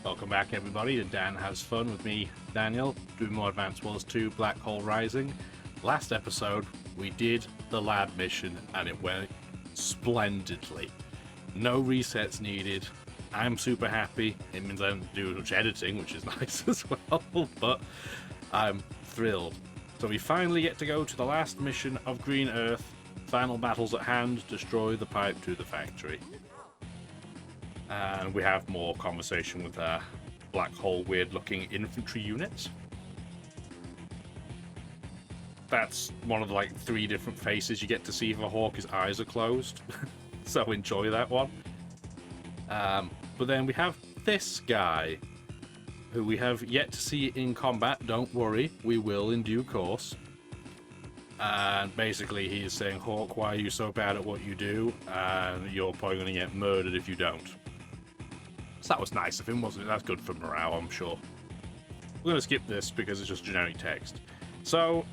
Welcome back, everybody, to Dan Has Fun with me, Daniel, doing more Advanced Wars 2 Black Hole Rising. Last episode, we did the lab mission, and it went splendidly. No resets needed. I'm super happy. It means I don't do much editing, which is nice as well, but I'm thrilled. So we finally get to go to the last mission of Green Earth. Final battles at hand, destroy the pipe to the factory. And we have more conversation with black hole weird looking infantry units. That's one of the like 3 different faces you get to see for Hawk. His eyes are closed. So enjoy that one. But then we have this guy, who we have yet to see in combat. Don't worry, we will in due course. And basically he's saying, Hawk, why are you so bad at what you do? And you're probably going to get murdered if you don't. So that was nice of him, wasn't it? That's good for morale, I'm sure. We're going to skip this because it's just generic text. So,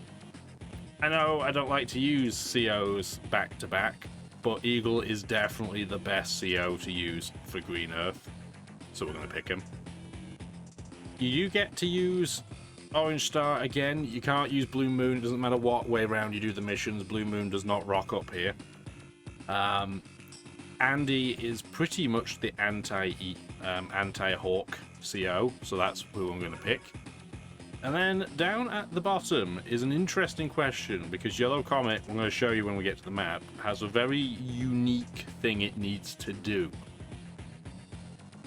I know I don't like to use COs back to back, but Eagle is definitely the best CO to use for Green Earth. So we're going to pick him. You get to use Orange Star again. You can't use Blue Moon. It doesn't matter what way around you do the missions. Blue Moon does not rock up here. Andy is pretty much the anti-Hawk CO, so that's who I'm going to pick. And then down at the bottom is an interesting question, because Yellow Comet, I'm going to show you when we get to the map, has a very unique thing it needs to do.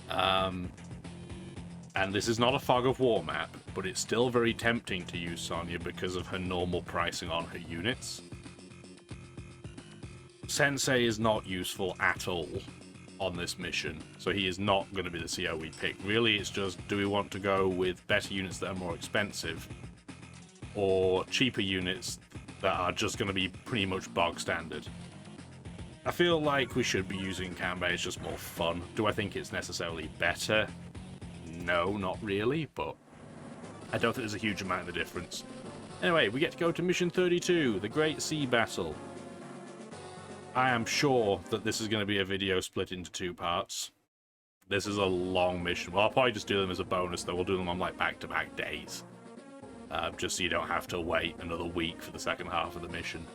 And this is not a Fog of War map, but it's still very tempting to use Sonya because of her normal pricing on her units. Sensei is not useful at all on this mission, so he is not going to be the CO we pick. Really, it's just, do we want to go with better units that are more expensive, or cheaper units that are just going to be pretty much bog standard? I feel like we should be using Kanbei, it's just more fun. Do I think it's necessarily better? No, not really, but I don't think there's a huge amount of difference. Anyway, we get to go to Mission 32, the Great Sea Battle. I am sure that this is going to be a video split into 2 parts. This is a long mission. Well, I'll probably just do them as a bonus, though. We'll do them on, like, back-to-back days. Just so you don't have to wait another week for the second half of the mission.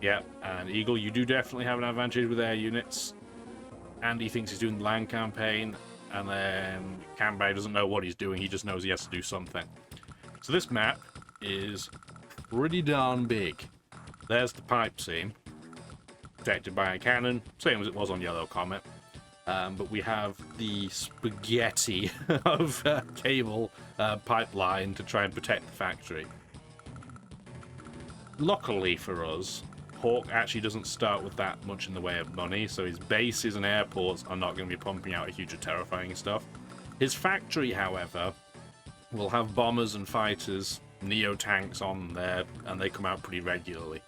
Yeah, and Eagle, you do definitely have an advantage with air units. Andy thinks he's doing the land campaign, and then Kanbei doesn't know what he's doing. He just knows he has to do something. So this map is pretty darn big. There's the pipe seam, protected by a cannon, same as it was on Yellow Comet. But we have the spaghetti of cable pipeline to try and protect the factory. Luckily for us, Hawk actually doesn't start with that much in the way of money, so his bases and airports are not going to be pumping out a huge of terrifying stuff. His factory, however, will have bombers and fighters, Neo tanks on there, and they come out pretty regularly.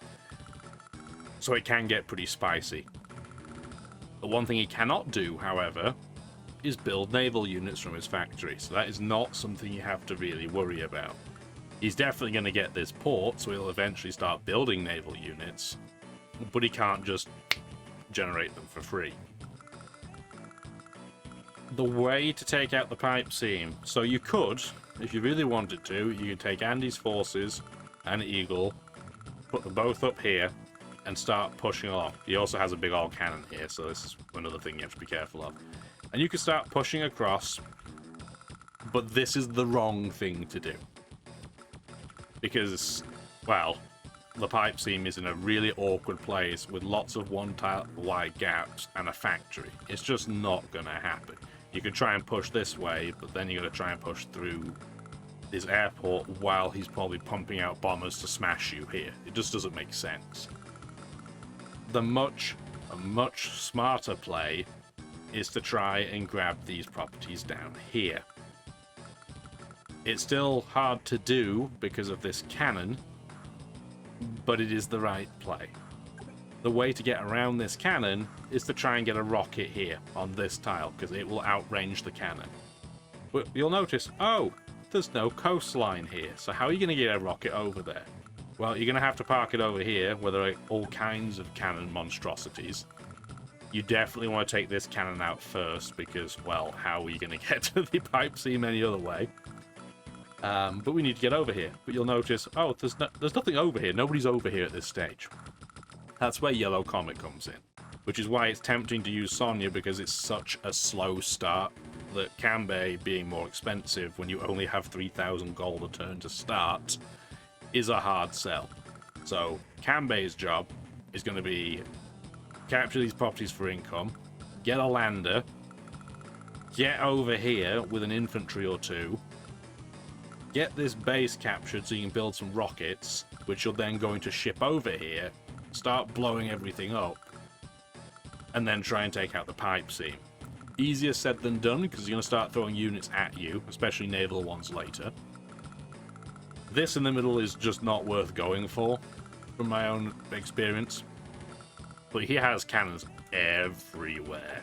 So it can get pretty spicy. The one thing he cannot do, however, is build naval units from his factory, so that is not something you have to really worry about. He's definitely going to get this port, so he'll eventually start building naval units, but he can't just generate them for free. The way to take out the pipe seam, so you could, if you really wanted to, you could take Andy's forces and Eagle, put them both up here, and start pushing along. He also has a big old cannon here, so this is another thing you have to be careful of. And you can start pushing across, but this is the wrong thing to do. Because, well, the pipe seam is in a really awkward place with lots of one-tile wide gaps and a factory. It's just not going to happen. You could try and push this way, but then you're going to try and push through this airport while he's probably pumping out bombers to smash you here. It just doesn't make sense. The much smarter play is to try and grab these properties down here. It's still hard to do because of this cannon, but it is the right play. The way to get around this cannon is to try and get a rocket here on this tile, because it will outrange the cannon. But you'll notice, oh, there's no coastline here, so how are you going to get a rocket over there? Well, you're going to have to park it over here, where there are all kinds of cannon monstrosities. You definitely want to take this cannon out first because, well, how are you going to get to the pipe seam any other way? But we need to get over here. But you'll notice, oh, there's nothing over here. Nobody's over here at this stage. That's where Yellow Comet comes in, which is why it's tempting to use Sonya because it's such a slow start that Kanbei, being more expensive when you only have 3,000 gold a turn to start, is a hard sell. So Kanbei's job is going to be capture these properties for income, get a lander, get over here with an infantry or two, get this base captured so you can build some rockets, which you're then going to ship over here, start blowing everything up, and then try and take out the pipe seam. Easier said than done, because you're going to start throwing units at you, especially naval ones later. This in the middle is just not worth going for, from my own experience. But he has cannons everywhere.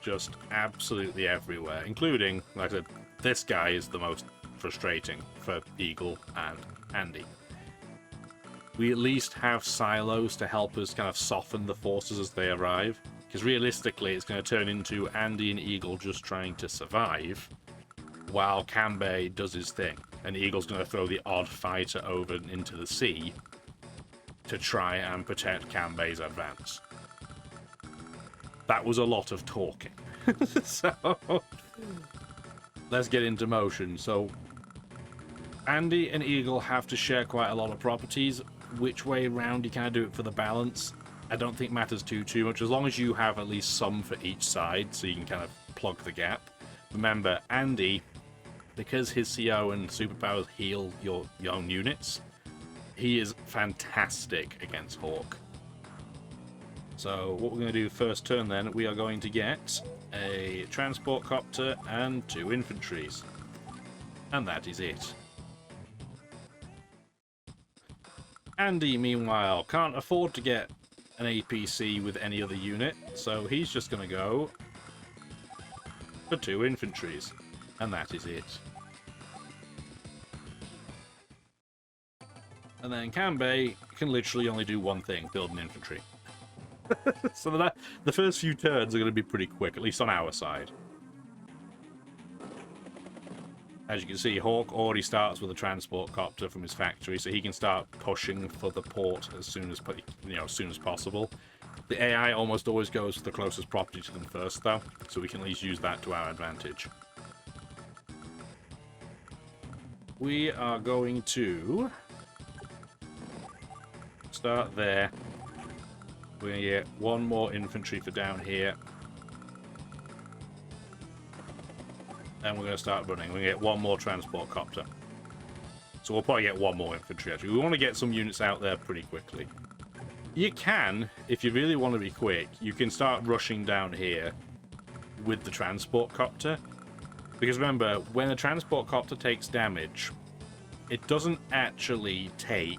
Just absolutely everywhere, including, like I said, this guy is the most frustrating for Eagle and Andy. We at least have silos to help us kind of soften the forces as they arrive. Because realistically, it's going to turn into Andy and Eagle just trying to survive, while Kanbei does his thing. And Eagle's going to throw the odd fighter over into the sea to try and protect Kanbei's advance. That was a lot of talking. So, let's get into motion. So, Andy and Eagle have to share quite a lot of properties. Which way round you kind of do it for the balance, I don't think matters too much, as long as you have at least some for each side, so you can kind of plug the gap. Remember, Andy, because his CO and superpowers heal your own units, he is fantastic against Hawk. So what we're going to do first turn then, we are going to get a transport copter and 2 infantries. And that is it. Andy, meanwhile, can't afford to get an APC with any other unit, so he's just going to go for 2 infantries, and that is it. And then Kanbei can literally only do one thing, build an infantry. So the first few turns are going to be pretty quick, at least on our side. As you can see, Hawk already starts with a transport copter from his factory, so he can start pushing for the port as soon as possible. The AI almost always goes for the closest property to them first, though, so we can at least use that to our advantage. We are going to start there. We're going to get 1 more infantry for down here. And we're going to start running. We're going to get 1 more transport copter. So we'll probably get 1 more infantry, actually. We want to get some units out there pretty quickly. You can, if you really want to be quick, you can start rushing down here with the transport copter. Because remember, when a transport copter takes damage, it doesn't actually take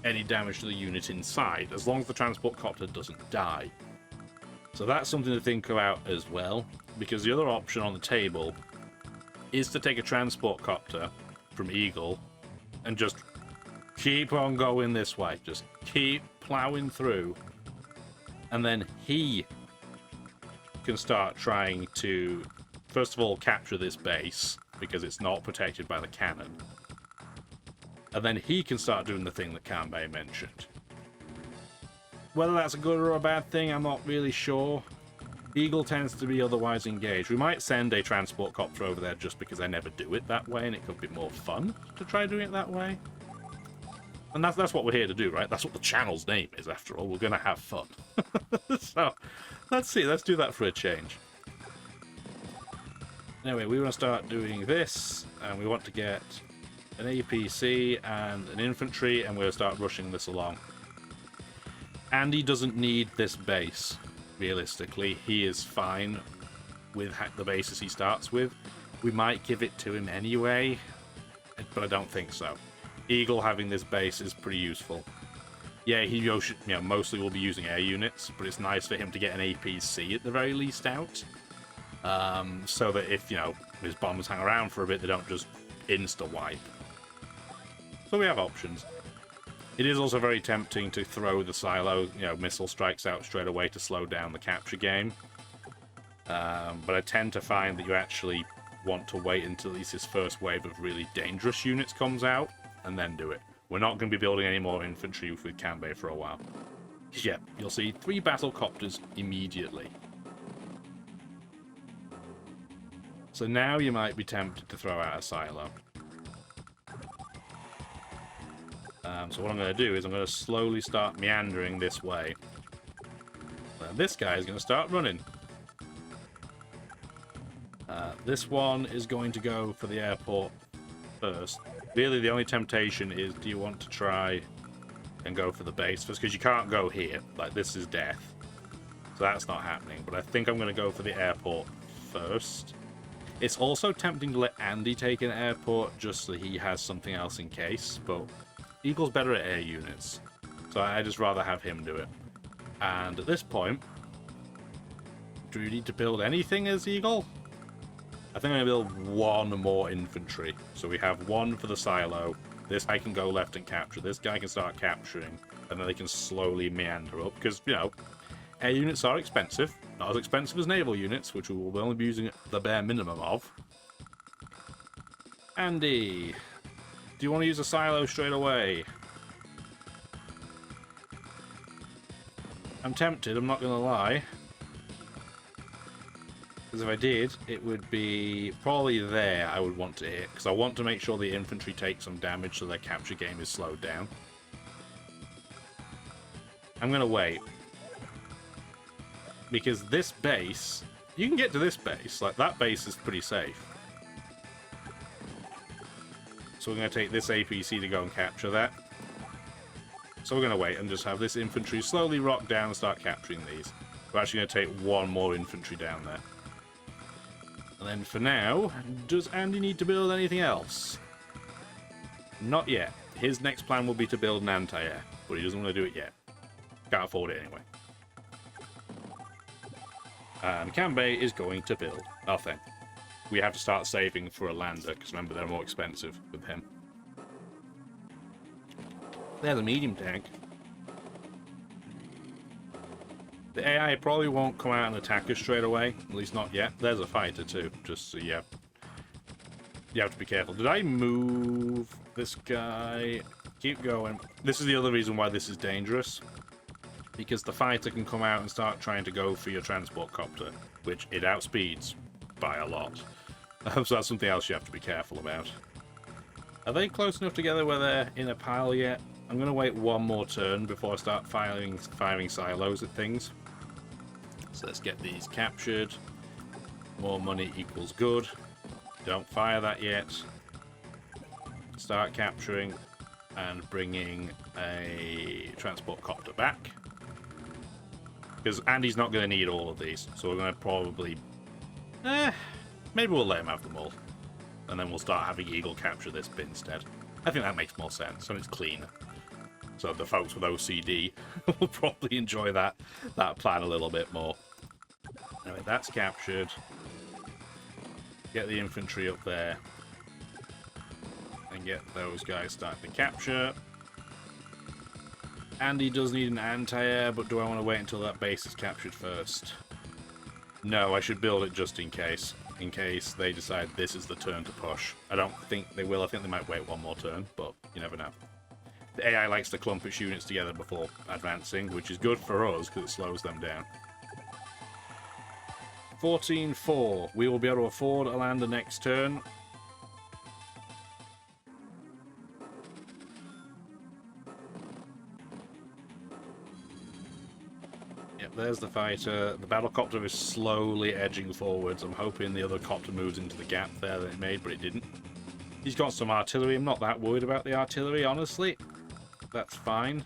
any damage to the unit inside, as long as the transport copter doesn't die. So that's something to think about as well, because the other option on the table is to take a transport copter from Eagle and just keep on going this way. Just keep plowing through. And then he can start trying to, first of all, capture this base, because it's not protected by the cannon. And then he can start doing the thing that Kanbei mentioned. Whether that's a good or a bad thing, I'm not really sure. Eagle tends to be otherwise engaged. We might send a transport copter over there just because I never do it that way, and it could be more fun to try doing it that way. And that's what we're here to do, right? That's what the channel's name is, after all. We're going to have fun. So, let's see. Let's do that for a change. Anyway, we want to start doing this, and we want to get an APC and an infantry, and we'll start rushing this along. Andy doesn't need this base, realistically. He is fine with the bases he starts with. We might give it to him anyway, but I don't think so. Eagle having this base is pretty useful. Yeah, he mostly will be using air units, but it's nice for him to get an APC at the very least out. So that if, his bombs hang around for a bit, they don't just insta-wipe. So we have options. It is also very tempting to throw the silo, you know, missile strikes out straight away to slow down the capture game. But I tend to find that you actually want to wait until at least this first wave of really dangerous units comes out, and then do it. We're not going to be building any more infantry with Kanbei for a while. Yeah, you'll see 3 battle copters immediately. So now you might be tempted to throw out a silo. So what I'm going to do is I'm going to slowly start meandering this way. Now this guy is going to start running. This one is going to go for the airport first. Really, the only temptation is, do you want to try and go for the base first? Because you can't go here. Like, this is death. So that's not happening. But I think I'm going to go for the airport first. It's also tempting to let Andy take an airport just so he has something else in case. But Eagle's better at air units. So I'd just rather have him do it. And at this point, do we need to build anything as Eagle? I think I'm going to build 1 more infantry. So we have 1 for the silo. This guy can go left and capture. This guy can start capturing. And then they can slowly meander up. Because, you know, air units are expensive. Not as expensive as naval units, which we will only be using the bare minimum of. Andy, do you want to use a silo straight away? I'm tempted, I'm not going to lie. Because if I did, it would be probably there I would want to hit. Because I want to make sure the infantry take some damage so their capture game is slowed down. I'm going to wait. Because this base, you can get to this base. Like, that base is pretty safe. So we're going to take this APC to go and capture that. So we're going to wait and just have this infantry slowly rock down and start capturing these. We're actually going to take 1 more infantry down there. And then for now, does Andy need to build anything else? Not yet. His next plan will be to build an anti-air, but he doesn't want to do it yet. Can't afford it anyway. And Kanbei is going to build nothing. We have to start saving for a lander, because remember, they're more expensive with him. There's a medium tank. The AI probably won't come out and attack us straight away, at least not yet. There's a fighter too, just so you have to be careful. Did I move this guy? Keep going. This is the other reason why this is dangerous. Because the fighter can come out and start trying to go for your transport copter, which it outspeeds by a lot. So that's something else you have to be careful about. Are they close enough together where they're in a pile yet? I'm going to wait 1 more turn before I start firing silos at things. So let's get these captured. More money equals good. Don't fire that yet. Start capturing and bringing a transport copter back. Because Andy's not going to need all of these, so we're going to probably... maybe we'll let him have them all. And then we'll start having Eagle capture this bit instead. I think that makes more sense, and it's cleaner. So the folks with OCD will probably enjoy that plan a little bit more. Anyway, that's captured. Get the infantry up there. And get those guys starting to capture. Andy does need an anti-air, but do I want to wait until that base is captured first? No, I should build it just in case. In case they decide this is the turn to push. I don't think they will. I think they might wait 1 more turn, but you never know. The AI likes to clump its units together before advancing, which is good for us because it slows them down. 14-4. We will be able to afford a lander next turn. Yep, there's the fighter. The battlecopter is slowly edging forwards. I'm hoping the other copter moves into the gap there that it made, but it didn't. He's got some artillery. I'm not that worried about the artillery, honestly. That's fine.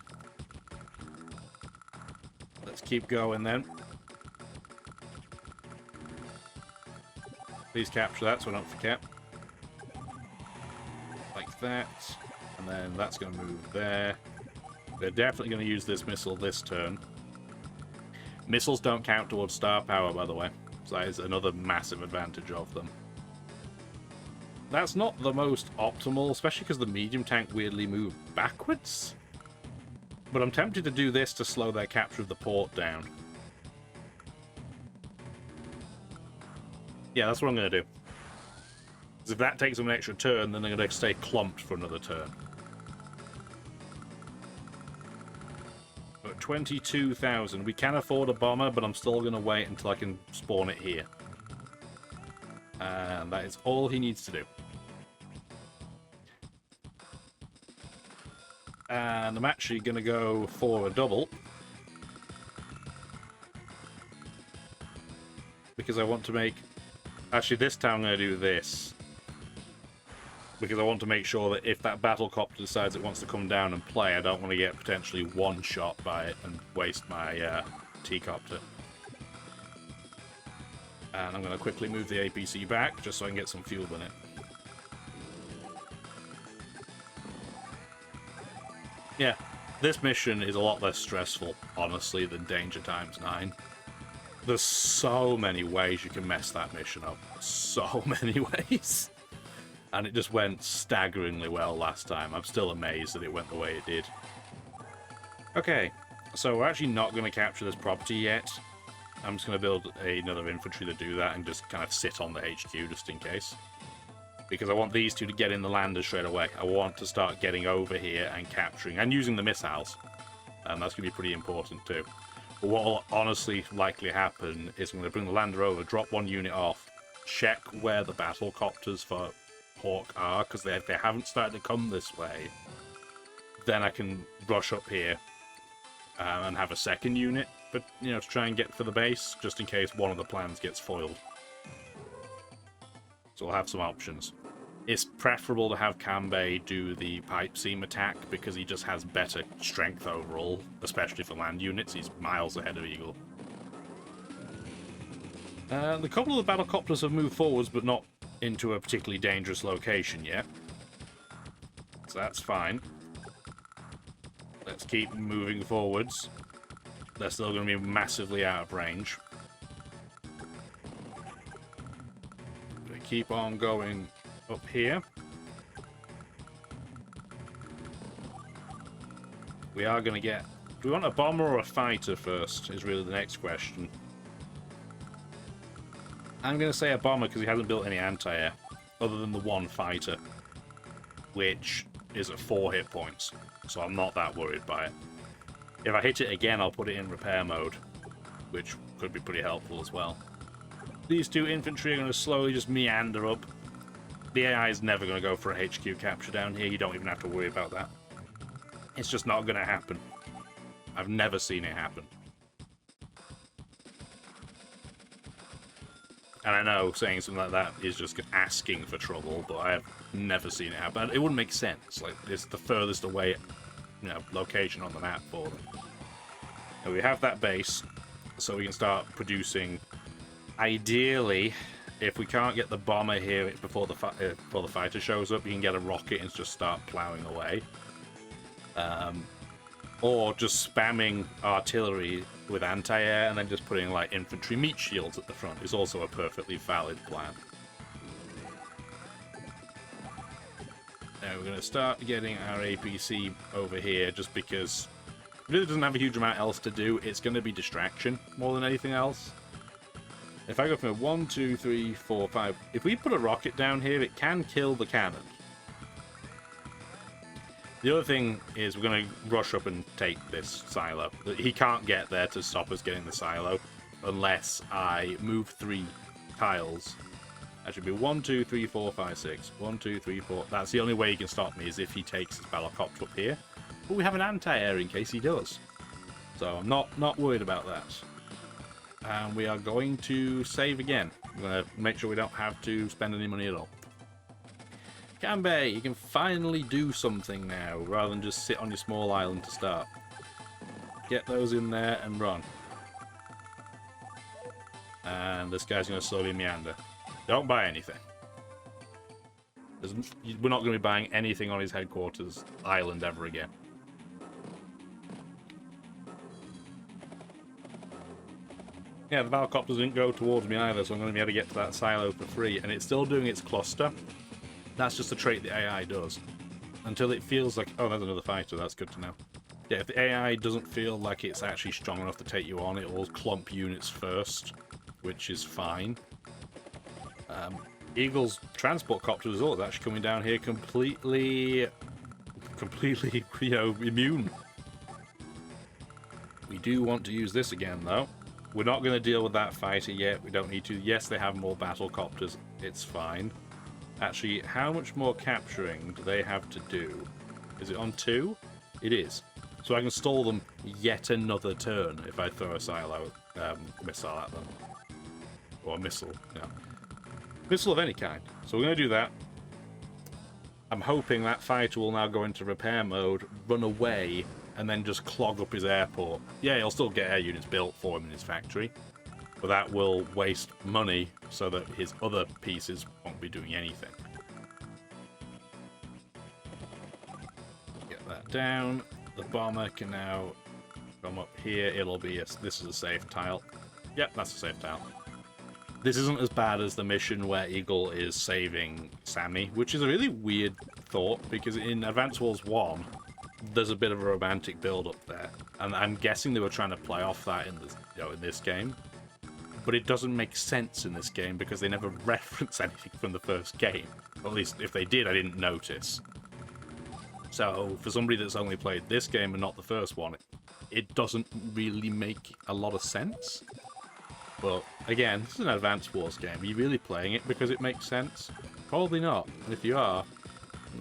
Let's keep going then. Please capture that so I don't forget. Like that. And then that's going to move there. They're definitely going to use this missile this turn. Missiles don't count towards star power, by the way. So that is another massive advantage of them. That's not the most optimal, especially because the medium tank weirdly moved backwards. But I'm tempted to do this to slow their capture of the port down. Yeah, that's what I'm going to do. Because if that takes them an extra turn, then they're going to stay clumped for another turn. But 22,000. We can afford a bomber, but I'm still going to wait until I can spawn it here. And that is all he needs to do. And I'm actually going to go for a double. Because I want to make... Actually, this time I'm going to do this. Because I want to make sure that if that battlecopter decides it wants to come down and play, I don't want to get potentially one shot by it and waste my T-copter. And I'm going to quickly move the APC back, just so I can get some fuel in it. Yeah, this mission is a lot less stressful, honestly, than Danger Times 9. There's so many ways you can mess that mission up. So many ways. And it just went staggeringly well last time. I'm still amazed that it went the way it did. Okay, so we're actually not going to capture this property yet. I'm just going to build another infantry to do that and just kind of sit on the HQ just in case. Because I want these two to get in the lander straight away. I want to start getting over here and capturing and using the missiles. And that's going to be pretty important too. But what will honestly likely happen is I'm going to bring the lander over, drop one unit off, check where the battlecopters for Hawk are, because if they haven't started to come this way, then I can rush up here and have a second unit, but you know, to try and get for the base, just in case one of the plans gets foiled. So we'll have some options. It's preferable to have Kanbei do the pipe seam attack because he just has better strength overall, especially for land units. He's miles ahead of Eagle. The couple of the battlecopters have moved forwards, but not into a particularly dangerous location yet. So that's fine. Let's keep moving forwards. They're still going to be massively out of range. We keep on going up here. We are going to get... Do we want a bomber or a fighter first, is really the next question. I'm going to say a bomber because he hasn't built any anti-air, other than the one fighter, which is at 4 hit points, so I'm not that worried by it. If I hit it again, I'll put it in repair mode, which could be pretty helpful as well. These two infantry are going to slowly just meander up. The AI is never going to go for a HQ capture down here. You don't even have to worry about that. It's just not going to happen. I've never seen it happen. And I know saying something like that is just asking for trouble, but I have never seen it happen. It wouldn't make sense. Like, it's the furthest away, you know, location on the map for them. And we have that base, so we can start producing. Ideally, if we can't get the bomber here before the fighter shows up, you can get a rocket and just start plowing away. Or just spamming artillery with anti-air and then just putting like infantry meat shields at the front is also a perfectly valid plan. Now we're going to start getting our APC over here just because it really doesn't have a huge amount else to do. It's going to be distraction more than anything else. If I go from 1, 2, 3, 4, 5... If we put a rocket down here, it can kill the cannon. The other thing is we're going to rush up and take this silo. He can't get there to stop us getting the silo unless I move 3 tiles. That should be 1, 2, 3, 4, 5, 6. 1, 2, 3, 4. That's the only way he can stop me, is if he takes his battlecopter up here. But we have an anti-air in case he does. So I'm not worried about that. And we are going to save again. We're going to make sure we don't have to spend any money at all. Kanbei, you can finally do something now, rather than just sit on your small island to start. Get those in there and run. And this guy's going to slowly meander. Don't buy anything. We're not going to be buying anything on his headquarters island ever again. Yeah, the battlecopters didn't go towards me either, so I'm going to be able to get to that silo for free. And it's still doing its cluster. That's just a trait the AI does. Until it feels like... Oh, there's another fighter. That's good to know. Yeah, if the AI doesn't feel like it's actually strong enough to take you on, it will clump units first, which is fine. Eagle's transport copter as well is actually coming down here completely, you know, immune. We do want to use this again, though. We're not going to deal with that fighter yet. We don't need to. Yes, they have more battle copters. It's fine. Actually, how much more capturing do they have to do? Is it on 2? It is. So I can stall them yet another turn if I throw a silo missile at them. Or a missile, yeah. Missile of any kind. So we're going to do that. I'm hoping that fighter will now go into repair mode, run away, and then just clog up his airport. Yeah, he'll still get air units built for him in his factory, but that will waste money so that his other pieces won't be doing anything. Get that down. The bomber can now come up here. It'll be this is a safe tile. Yep, that's a safe tile. This isn't as bad as the mission where Eagle is saving Sammy, which is a really weird thought, because in Advance Wars 1, there's a bit of a romantic build-up there. And I'm guessing they were trying to play off that in this, in this game. But it doesn't make sense in this game, because they never reference anything from the first game. Or at least, if they did, I didn't notice. So, for somebody that's only played this game and not the first one, it doesn't really make a lot of sense. But, again, this is an Advance Wars game. Are you really playing it because it makes sense? Probably not. And if you are,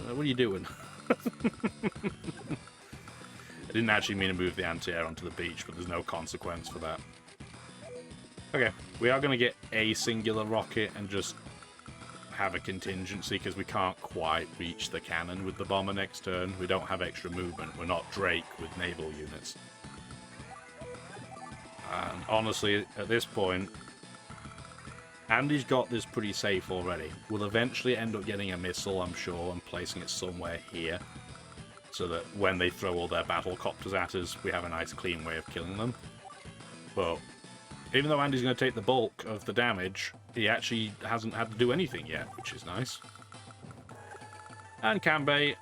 what are you doing? I didn't actually mean to move the anti-air onto the beach, but there's no consequence for that. Okay, we are going to get a singular rocket and just have a contingency, because we can't quite reach the cannon with the bomber next turn. We don't have extra movement. We're not Drake with naval units. And honestly, at this point, Andy's got this pretty safe already. We'll eventually end up getting a missile, I'm sure, and placing it somewhere here, so that when they throw all their battle copters at us, we have a nice clean way of killing them. But even though Andy's going to take the bulk of the damage, he actually hasn't had to do anything yet, which is nice. And Kanbei,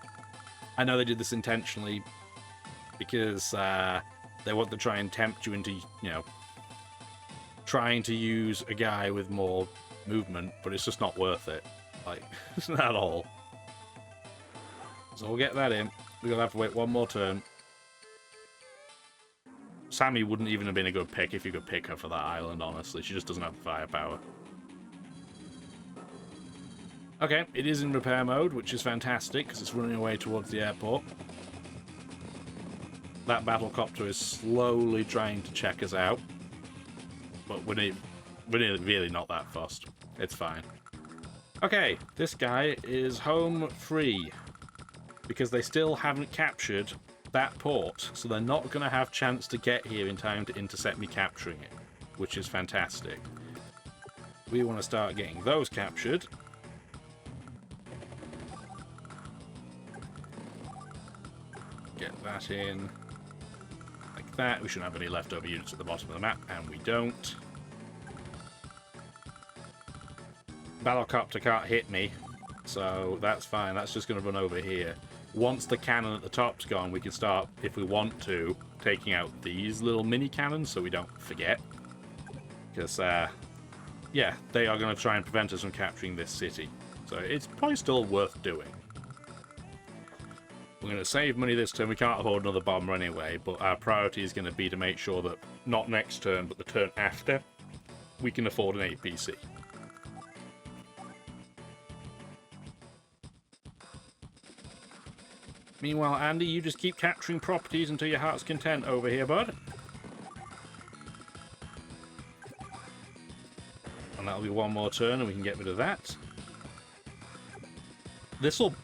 I know they did this intentionally, because they want to try and tempt you into, trying to use a guy with more movement, but it's just not worth it. Like, it's not at all. So we'll get that in. We're going to have to wait one more turn. Sammy wouldn't even have been a good pick if you could pick her for that island, honestly. She just doesn't have the firepower. Okay, it is in repair mode, which is fantastic, because it's running away towards the airport. That battlecopter is slowly trying to check us out. But we're really not that fussed. It's fine. Okay, this guy is home free, because they still haven't captured that port, so they're not going to have chance to get here in time to intercept me capturing it, which is fantastic. We want to start getting those captured. Get that in. Like that. We shouldn't have any leftover units at the bottom of the map, and we don't. Battlecopter can't hit me, so that's fine. That's just going to run over here. Once the cannon at the top's gone, we can start, if we want to, taking out these little mini cannons so we don't forget. Because, yeah, they are going to try and prevent us from capturing this city. So it's probably still worth doing. We're going to save money this turn. We can't afford another bomber anyway, but our priority is going to be to make sure that, not next turn, but the turn after, we can afford an APC. Meanwhile, Andy, you just keep capturing properties until your heart's content over here, bud. And that'll be one more turn and we can get rid of that. This'll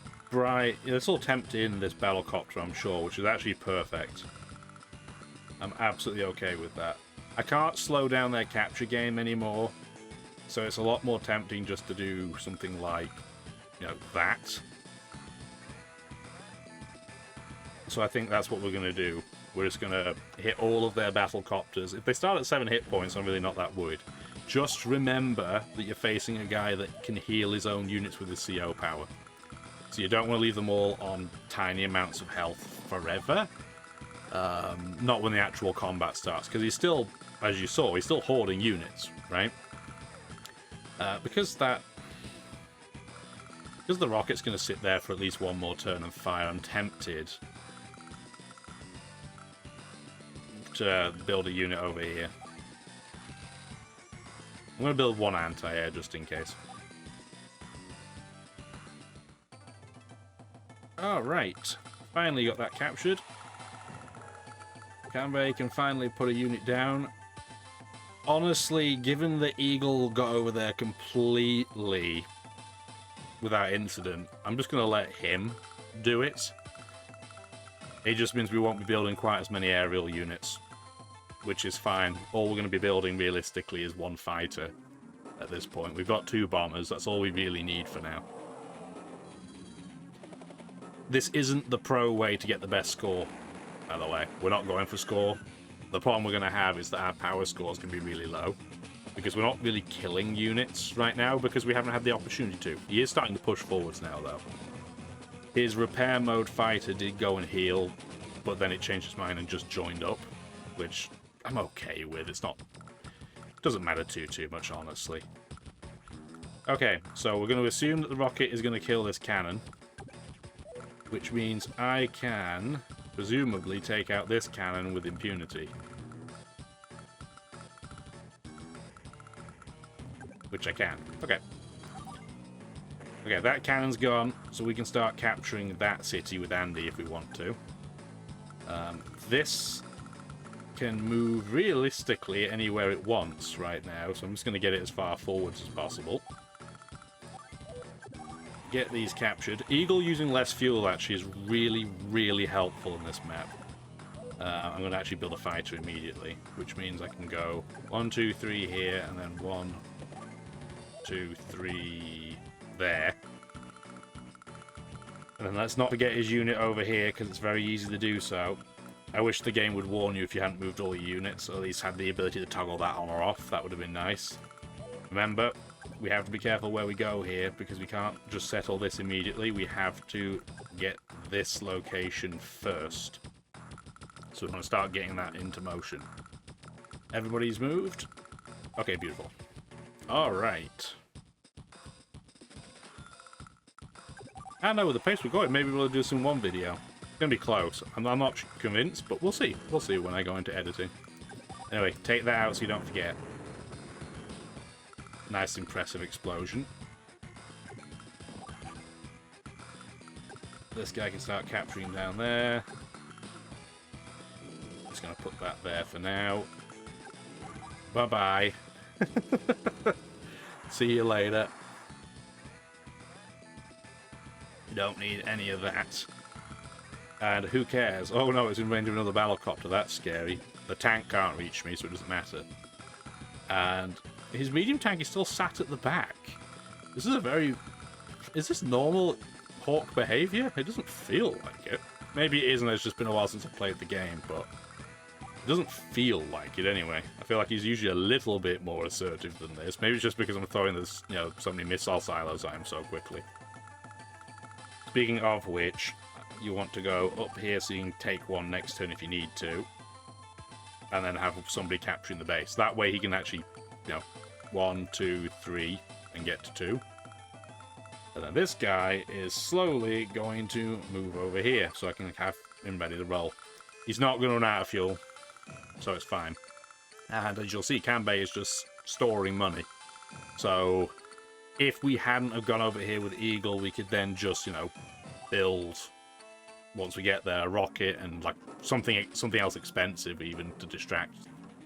tempt in this battlecopter, I'm sure, which is actually perfect. I'm absolutely okay with that. I can't slow down their capture game anymore, so it's a lot more tempting just to do something like, that. So I think that's what we're going to do. We're just going to hit all of their battlecopters. If they start at 7 hit points, I'm really not that worried. Just remember that you're facing a guy that can heal his own units with his CO power. So you don't want to leave them all on tiny amounts of health forever. Not when the actual combat starts, because he's still, as you saw, he's still hoarding units, right? Because the rocket's going to sit there for at least one more turn and fire, I'm tempted to build a unit over here. I'm going to build one anti-air just in case. Alright, finally got that captured. Kanbei can finally put a unit down. Honestly, given that Eagle got over there completely without incident, I'm just going to let him do it. It just means we won't be building quite as many aerial units, which is fine. All we're going to be building realistically is one fighter at this point. We've got 2 bombers, that's all we really need for now. This isn't the pro way to get the best score, by the way. We're not going for score. The problem we're going to have is that our power scores can be really low, because we're not really killing units right now, because we haven't had the opportunity to. He is starting to push forwards now, though. His repair mode fighter did go and heal, but then it changed its mind and just joined up, which I'm okay with. It's not... doesn't matter too much, honestly. Okay, so we're going to assume that the rocket is going to kill this cannon, which means I can presumably take out this cannon with impunity. Which I can. Okay. Okay, that cannon's gone, so we can start capturing that city with Andy if we want to. This can move realistically anywhere it wants right now, so I'm just going to get it as far forwards as possible. Get these captured. Eagle using less fuel actually is really helpful in this map. I'm going to actually build a fighter immediately, which means I can go 1, 2, 3 here, and then 1, 2, 3 there. And then let's not forget his unit over here, because it's very easy to do so. I wish the game would warn you if you hadn't moved all your units, or at least had the ability to toggle that on or off. That would have been nice. Remember, we have to be careful where we go here, because we can't just settle this immediately. We have to get this location first. So we're going to start getting that into motion. Everybody's moved? Okay, beautiful. Alright. I know, with the pace we're going, maybe we'll do some one video. It's going to be close. I'm not convinced, but we'll see. We'll see when I go into editing. Anyway, take that out so you don't forget. Nice, impressive explosion. This guy can start capturing down there. Just going to put that there for now. Bye-bye. See you later. You don't need any of that. And who cares? Oh no, it's in range of another battlecopter. That's scary. The tank can't reach me, so it doesn't matter. And his medium tank is still sat at the back. This is a very... Is this normal Hawk behavior? It doesn't feel like it. Maybe it is, and it's just been a while since I played the game, but it doesn't feel like it anyway. I feel like he's usually a little bit more assertive than this. Maybe it's just because I'm throwing this, you know, so many missile silos at him so quickly. Speaking of which, you want to go up here so you can take one next turn if you need to, and then have somebody capturing the base. That way he can actually, you know, 1, 2, 3, and get to 2. And then this guy is slowly going to move over here, so I can have him ready to roll. He's not going to run out of fuel, so it's fine. And as you'll see, Kanbei is just storing money. So if we hadn't have gone over here with Eagle, we could then just, you know, build, once we get there, a rocket and like something else expensive even to distract,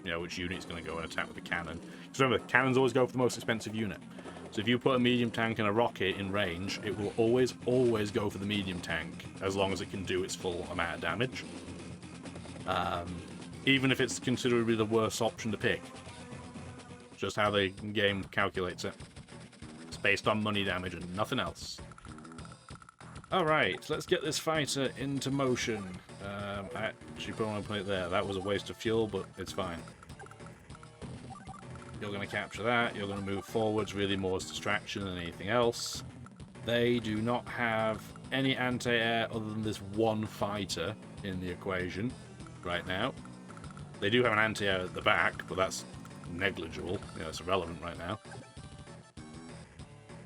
you know, which unit's going to go and attack with the cannon. Because remember, cannons always go for the most expensive unit. So if you put a medium tank and a rocket in range, it will always go for the medium tank, as long as it can do its full amount of damage. Even if it's considerably the worst option to pick. Just how the game calculates it. It's based on money damage and nothing else. Alright, let's get this fighter into motion. I actually probably want to put it there. That was a waste of fuel, but it's fine. You're going to capture that. You're going to move forwards, really more as distraction than anything else. They do not have any anti-air other than this one fighter in the equation. right now. They do have an anti-air at the back, but that's negligible. You know, it's irrelevant right now.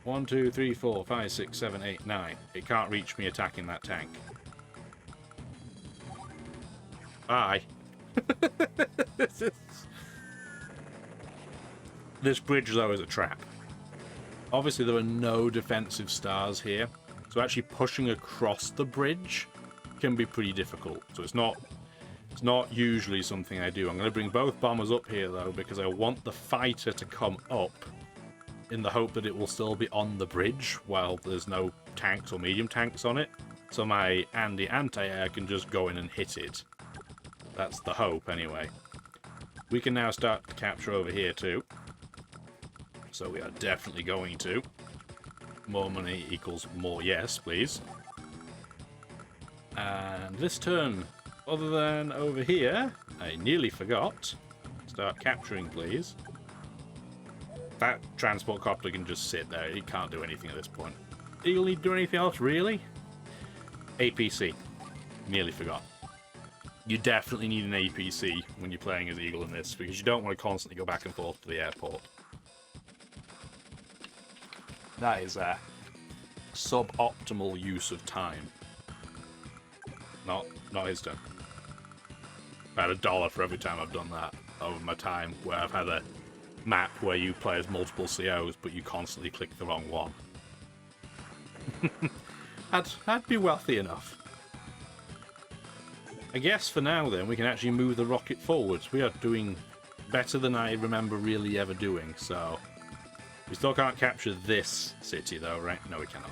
1, 2, 3, 4, 5, 6, 7, 8, 9. It can't reach me attacking that tank. Bye. This bridge, though, is a trap. Obviously, there are no defensive stars here, so actually pushing across the bridge can be pretty difficult. So it's not usually something I do. I'm going to bring both bombers up here, though, because I want the fighter to come up in the hope that it will still be on the bridge while there's no tanks or medium tanks on it. So my anti-air can just go in and hit it. That's the hope, anyway. We can now start to capture over here, too. So we are definitely going to. More money equals more yes, please. And this turn, other than over here, I nearly forgot. Start capturing, please. That transport copter can just sit there. It can't do anything at this point. Eagle need to do anything else, really? APC. Nearly forgot. You definitely need an APC when you're playing as Eagle in this, because you don't want to constantly go back and forth to the airport. That is a suboptimal use of time. Not his turn. I had $1 for every time I've done that over my time, where I've had a map where you play as multiple COs, but you constantly click the wrong one. I'd be wealthy enough. I guess for now, then, we can actually move the rocket forwards. We are doing better than I remember really ever doing, so... We still can't capture this city, though, right? No, we cannot.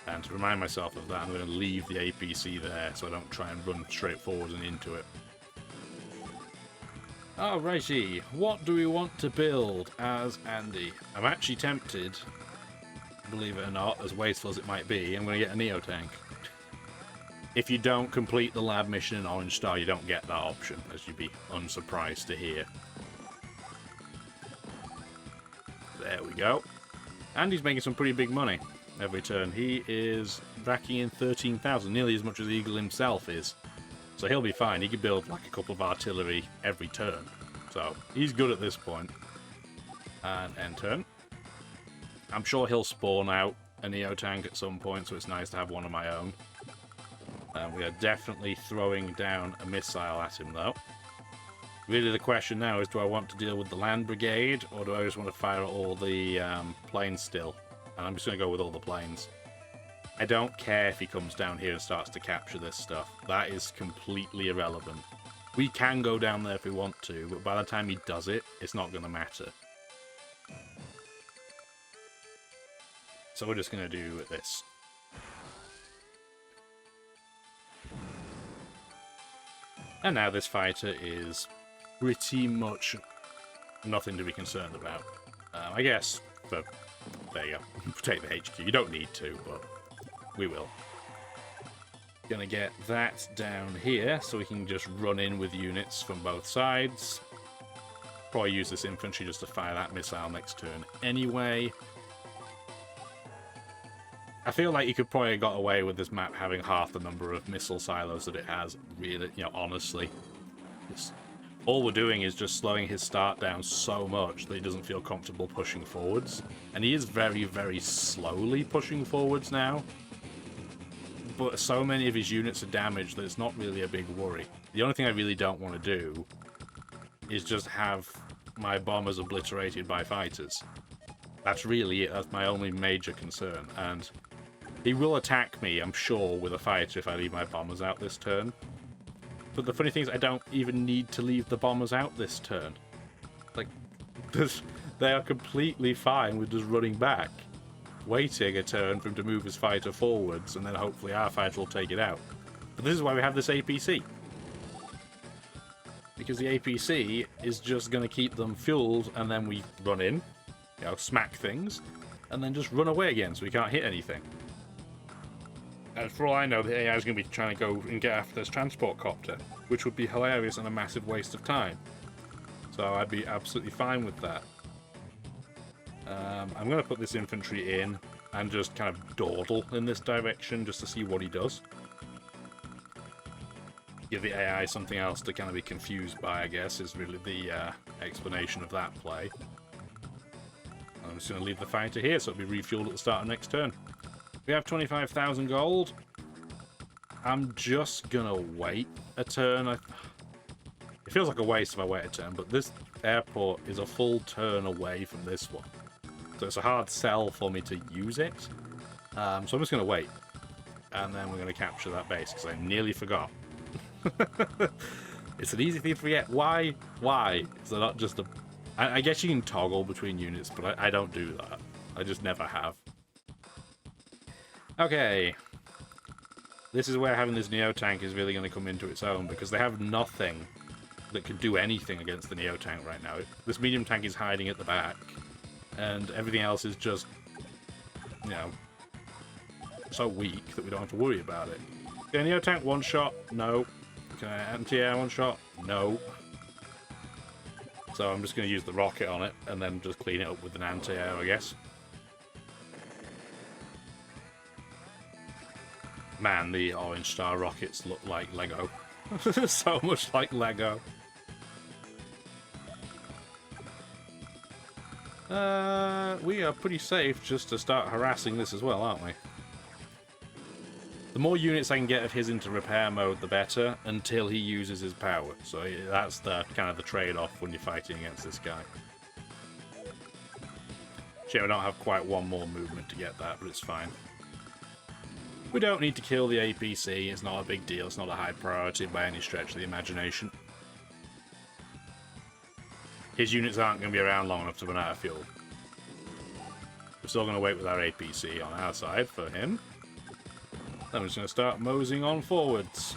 And to remind myself of that, I'm going to leave the APC there so I don't try and run straight forward and into it. Alrighty, what do we want to build as Andy? I'm actually tempted, believe it or not, as wasteful as it might be, I'm going to get a Neo tank. If you don't complete the lab mission in Orange Star, you don't get that option, as you'd be unsurprised to hear. There we go. Andy's making some pretty big money every turn. He is racking in 13,000, nearly as much as Eagle himself is. So he'll be fine. He could build like a couple of artillery every turn. So he's good at this point. And end turn. I'm sure he'll spawn out a Neo tank at some point, so it's nice to have one of my own. We are definitely throwing down a missile at him, though. Really, the question now is, do I want to deal with the land brigade, or do I just want to fire at all the planes still? And I'm just going to go with all the planes. I don't care if he comes down here and starts to capture this stuff. That is completely irrelevant. We can go down there if we want to, but by the time he does it, it's not going to matter. So we're just going to do this. And now this fighter is pretty much nothing to be concerned about. I guess, but there you go. Take the HQ. You don't need to, but we will. Gonna get that down here so we can just run in with units from both sides. Probably use this infantry just to fire that missile next turn anyway. I feel like you could probably have got away with this map having half the number of missile silos that it has, really, you know, honestly. All we're doing is just slowing his start down so much that he doesn't feel comfortable pushing forwards. And he is very, very slowly pushing forwards now. But so many of his units are damaged that it's not really a big worry. The only thing I really don't want to do is just have my bombers obliterated by fighters. That's really it. That's my only major concern. And he will attack me, I'm sure, with a fighter if I leave my bombers out this turn. But the funny thing is, I don't even need to leave the bombers out this turn. Like, they are completely fine with just running back, waiting a turn for him to move his fighter forwards, and then hopefully our fighter will take it out. But this is why we have this APC. Because the APC is just going to keep them fueled, and then we run in, you know, smack things, and then just run away again so we can't hit anything. And for all I know, the AI is going to be trying to go and get after this transport copter, which would be hilarious and a massive waste of time. So I'd be absolutely fine with that. I'm going to put this infantry in and just kind of dawdle in this direction just to see what he does. give the AI something else to kind of be confused by, I guess, is really the explanation of that play. I'm just going to leave the fighter here, so it'll be refueled at the start of next turn. We have 25,000 gold. I'm just going to wait a turn. It feels like a waste if I wait a turn, but this airport is a full turn away from this one. So it's a hard sell for me to use it. So I'm just going to wait. And then we're going to capture that base, because I nearly forgot. It's an easy thing to forget. Why? Why? Is there not just a... I guess you can toggle between units, but I don't do that. I just never have. Okay. This is where having this Neo tank is really going to come into its own, because they have nothing that can do anything against the Neo tank right now. This medium tank is hiding at the back, and everything else is just, you know, so weak that we don't have to worry about it. Okay, Neo tank one shot? No. Can I anti-air one shot? No. So I'm just going to use the rocket on it, and then just clean it up with an anti-air, I guess. Man, the orange star rockets look like Lego. So much like Lego. We are pretty safe just to start harassing this as well, aren't we? The more units I can get of his into repair mode, the better, until he uses his power. So that's the kind of the trade-off when you're fighting against this guy. Shit, we don't have quite one more movement to get that, but it's fine. We don't need to kill the APC, it's not a big deal, it's not a high priority by any stretch of the imagination. His units aren't going to be around long enough to run out of fuel. We're still going to wait with our APC on our side for him. Then we're just going to start moseying on forwards.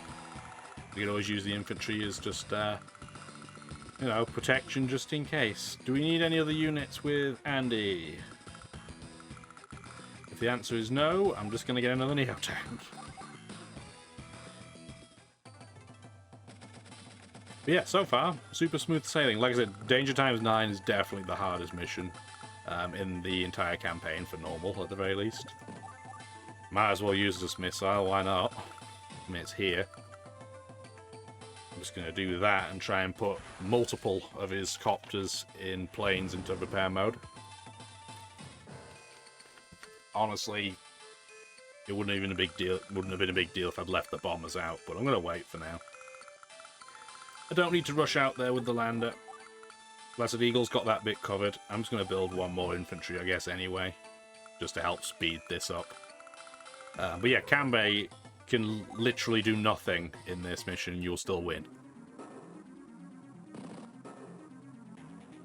We can always use the infantry as just, you know, protection just in case. Do we need any other units with Andy? If the answer is no, I'm just going to get another Neo tank. But yeah, so far, super smooth sailing. Like I said, Danger Times 9 is definitely the hardest mission in the entire campaign for normal, at the very least. Might as well use this missile, why not? I mean, it's here. I'm just going to do that and try and put multiple of his copters in planes into repair mode. Honestly, it wouldn't have been a big deal. Wouldn't have been a big deal if I'd left the bombers out, but I'm going to wait for now. I don't need to rush out there with the lander. Blessed Eagle's got that bit covered. I'm just going to build one more infantry, I guess, anyway, just to help speed this up. But yeah, Kanbei can literally do nothing in this mission. You'll still win.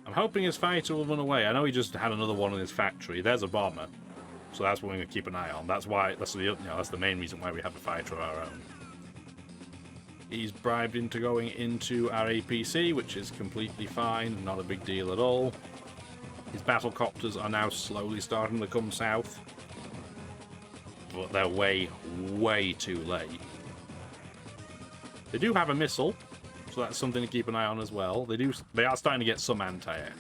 I'm hoping his fighter will run away. I know he just had another one in his factory. There's a bomber. So that's what we're going to keep an eye on. That's why, that's the main reason why we have a fighter of our own. He's bribed into going into our APC, which is completely fine, not a big deal at all. His battle copters are now slowly starting to come south. But they're way, way too late. They do have a missile, so that's something to keep an eye on as well. They are starting to get some anti-air.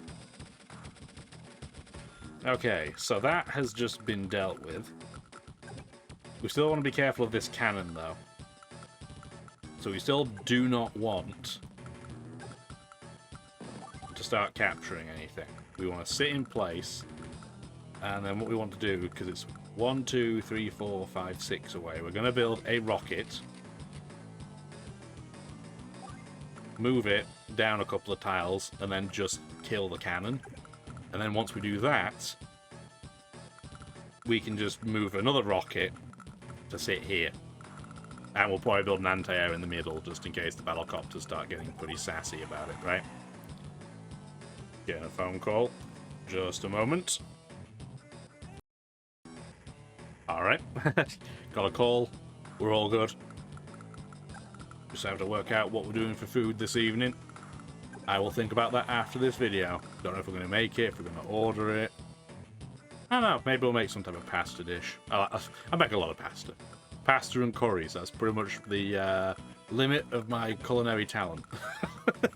Okay, so that has just been dealt with. We still want to be careful of this cannon, though. So we still do not want to start capturing anything. We want to sit in place, and then what we want to do, because it's 1, 2, 3, 4, 5, 6 away, we're going to build a rocket, move it down a couple of tiles, and then just kill the cannon. And then once we do that, we can just move another rocket to sit here. And we'll probably build an anti-air in the middle, just in case the battlecopters start getting pretty sassy about it, right? Getting a phone call. Just a moment. Alright. Got a call. We're all good. Just have to work out what we're doing for food this evening. I will think about that after this video. Don't know if we're going to make it, if we're going to order it. I don't know, maybe we'll make some type of pasta dish. I make a lot of pasta. Pasta and curries, that's pretty much the limit of my culinary talent.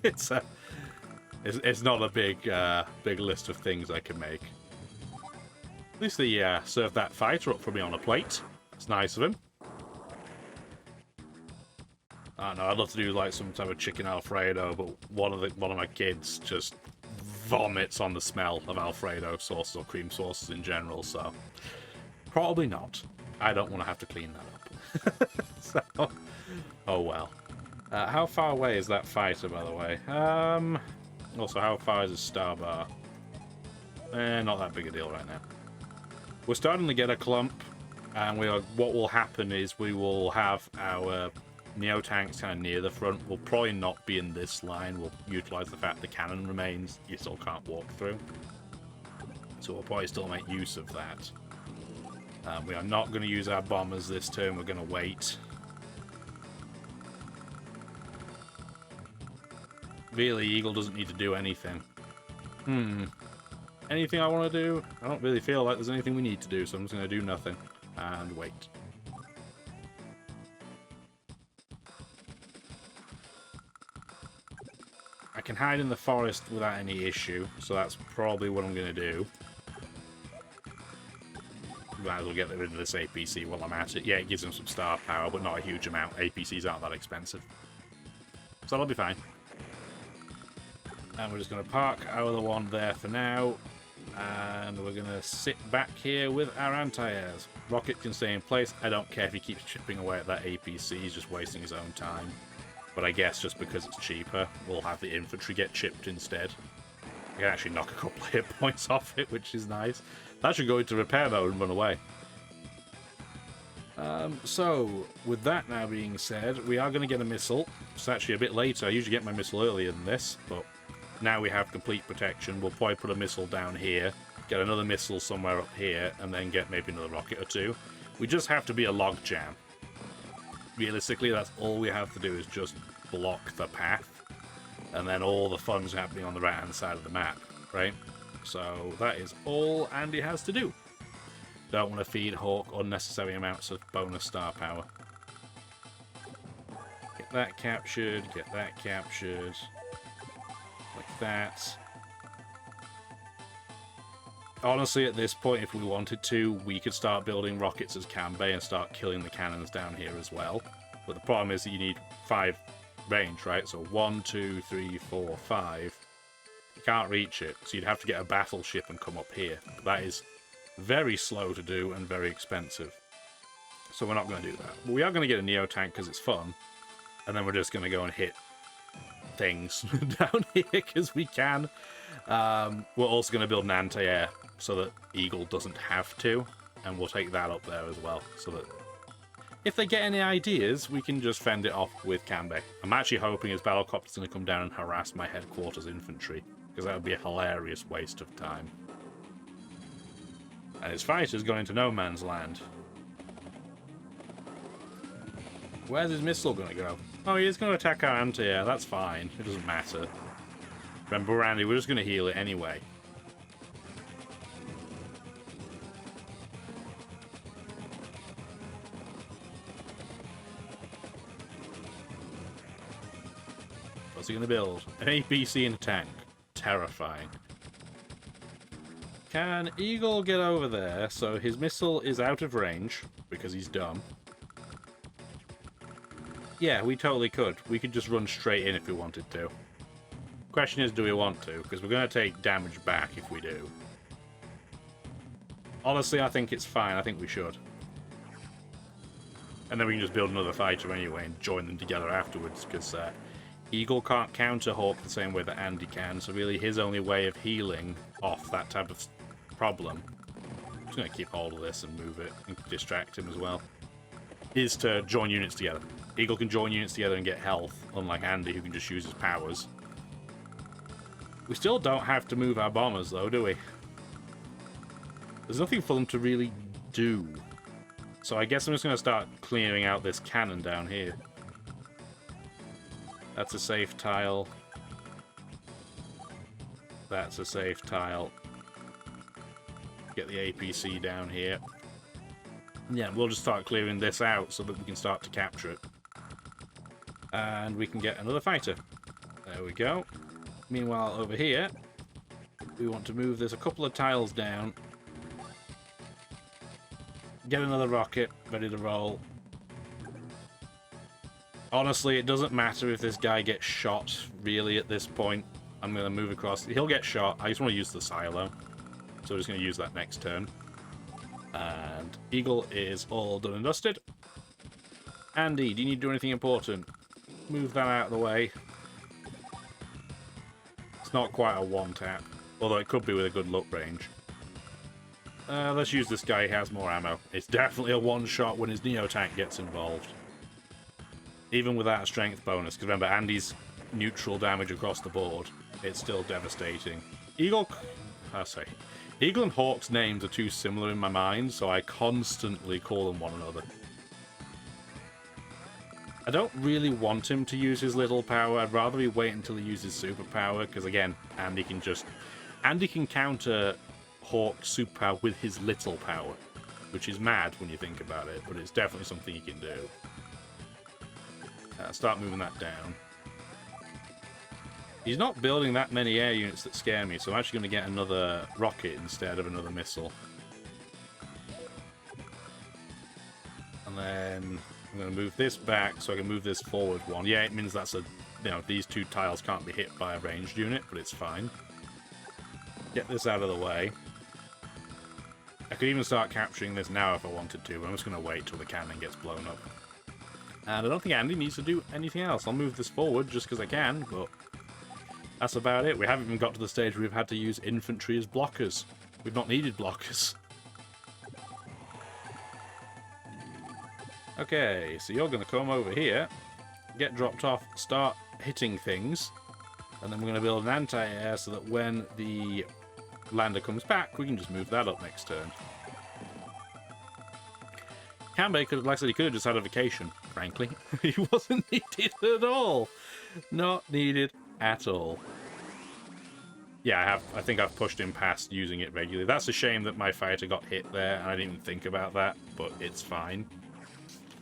It's not a big list of things I can make. At least they served that fighter up for me on a plate. That's nice of him. I don't know, I'd love to do like some type of chicken Alfredo, but one of my kids just vomits on the smell of Alfredo sauces or cream sauces in general, so probably not. I don't want to have to clean that up. So, oh well. How far away is that fighter, by the way? Also, how far is the star bar? Not that big a deal right now. We're starting to get a clump, and what will happen is we will have our Neo tanks kind of near the front. We'll probably not be in this line. We'll utilize the fact the cannon remains. You still can't walk through. So we'll probably still make use of that. We are not going to use our bombers this turn. We're going to wait. Really, Eagle doesn't need to do anything. Anything I want to do? I don't really feel like there's anything we need to do, so I'm just going to do nothing. And wait. I can hide in the forest without any issue, so that's probably what I'm going to do. Might as well get rid of this APC while I'm at it. Yeah, it gives him some star power, but not a huge amount. APCs aren't that expensive. So that'll be fine. And we're just going to park our other one there for now. And we're going to sit back here with our anti-airs. Rocket can stay in place. I don't care if he keeps chipping away at that APC. He's just wasting his own time. But I guess just because it's cheaper, we'll have the infantry get chipped instead. I can actually knock a couple of hit points off it, which is nice. That should go into repair mode and run away. So, with that now being said, we are going to get a missile. It's actually a bit later. I usually get my missile earlier than this, but now we have complete protection. We'll probably put a missile down here, get another missile somewhere up here, and then get maybe another rocket or two. We just have to be a logjam. Realistically, that's all we have to do is just block the path, and then all the fun's happening on the right-hand side of the map, right? So that is all Andy has to do. Don't want to feed Hawk unnecessary amounts of bonus star power. Get that captured, like that. Honestly, at this point, if we wanted to, we could start building rockets as Kanbei and start killing the cannons down here as well. But the problem is that you need 5 range, right? So 1, 2, 3, 4, 5. You can't reach it, so you'd have to get a battleship and come up here. But that is very slow to do and very expensive. So we're not going to do that. But we are going to get a Neo tank because it's fun. And then we're just going to go and hit things down here because we can. We're also going to build an anti-air so that Eagle doesn't have to. And we'll take that up there as well. So that if they get any ideas, we can just fend it off with Kanbei. I'm actually hoping his battlecopter's going to come down and harass my headquarters infantry. Because that would be a hilarious waste of time. And his fighter's gone into no man's land. Where's his missile going to go? Oh, he's going to attack our anti-air. That's fine. It doesn't matter. Remember, Randy, we're just going to heal it anyway. What's he going to build? An APC and a tank. Terrifying. Can Eagle get over there so his missile is out of range because he's dumb? Yeah, we totally could. We could just run straight in if we wanted to. Question is, do we want to? Because we're going to take damage back if we do. Honestly, I think it's fine. I think we should. And then we can just build another fighter anyway and join them together afterwards, because Eagle can't counter Hawk the same way that Andy can, so really his only way of healing off that type of problem, I'm just going to keep hold of this and move it and distract him as well, is to join units together. Eagle can join units together and get health, unlike Andy, who can just use his powers. We still don't have to move our bombers, though, do we? There's nothing for them to really do. So I guess I'm just going to start clearing out this cannon down here. That's a safe tile. That's a safe tile. Get the APC down here. Yeah, we'll just start clearing this out so that we can start to capture it. And we can get another fighter. There we go. Meanwhile, over here, we want to move this a couple of tiles down. Get another rocket ready to roll. Honestly, it doesn't matter if this guy gets shot, really, at this point. I'm going to move across. He'll get shot. I just want to use the silo. So we're just going to use that next turn. And Eagle is all done and dusted. Andy, do you need to do anything important? Move that out of the way. It's not quite a one-tap. Although it could be with a good look range. Let's use this guy. He has more ammo. It's definitely a one-shot when his Neo Tank gets involved. Even without a strength bonus. Because remember, Andy's neutral damage across the board. It's still devastating. Eagle and Hawk's names are too similar in my mind, so I constantly call them one another. I don't really want him to use his little power. I'd rather he wait until he uses superpower, because again, Andy can counter Hawk's superpower with his little power, which is mad when you think about it, but it's definitely something he can do. Start moving that down. He's not building that many air units that scare me, so I'm actually going to get another rocket instead of another missile. And then I'm going to move this back so I can move this forward one. Yeah, it means that's these two tiles can't be hit by a ranged unit, but it's fine. Get this out of the way. I could even start capturing this now if I wanted to, but I'm just going to wait till the cannon gets blown up. And I don't think Andy needs to do anything else. I'll move this forward just because I can, but that's about it. We haven't even got to the stage where we've had to use infantry as blockers. We've not needed blockers. Okay, so you're going to come over here, get dropped off, start hitting things, and then we're going to build an anti-air so that when the lander comes back, we can just move that up next turn. Kanbei could have just had a vacation, frankly. He wasn't needed at all. Not needed at all. Yeah, I think I've pushed him past using it regularly. That's a shame that my fighter got hit there, and I didn't even think about that, but it's fine.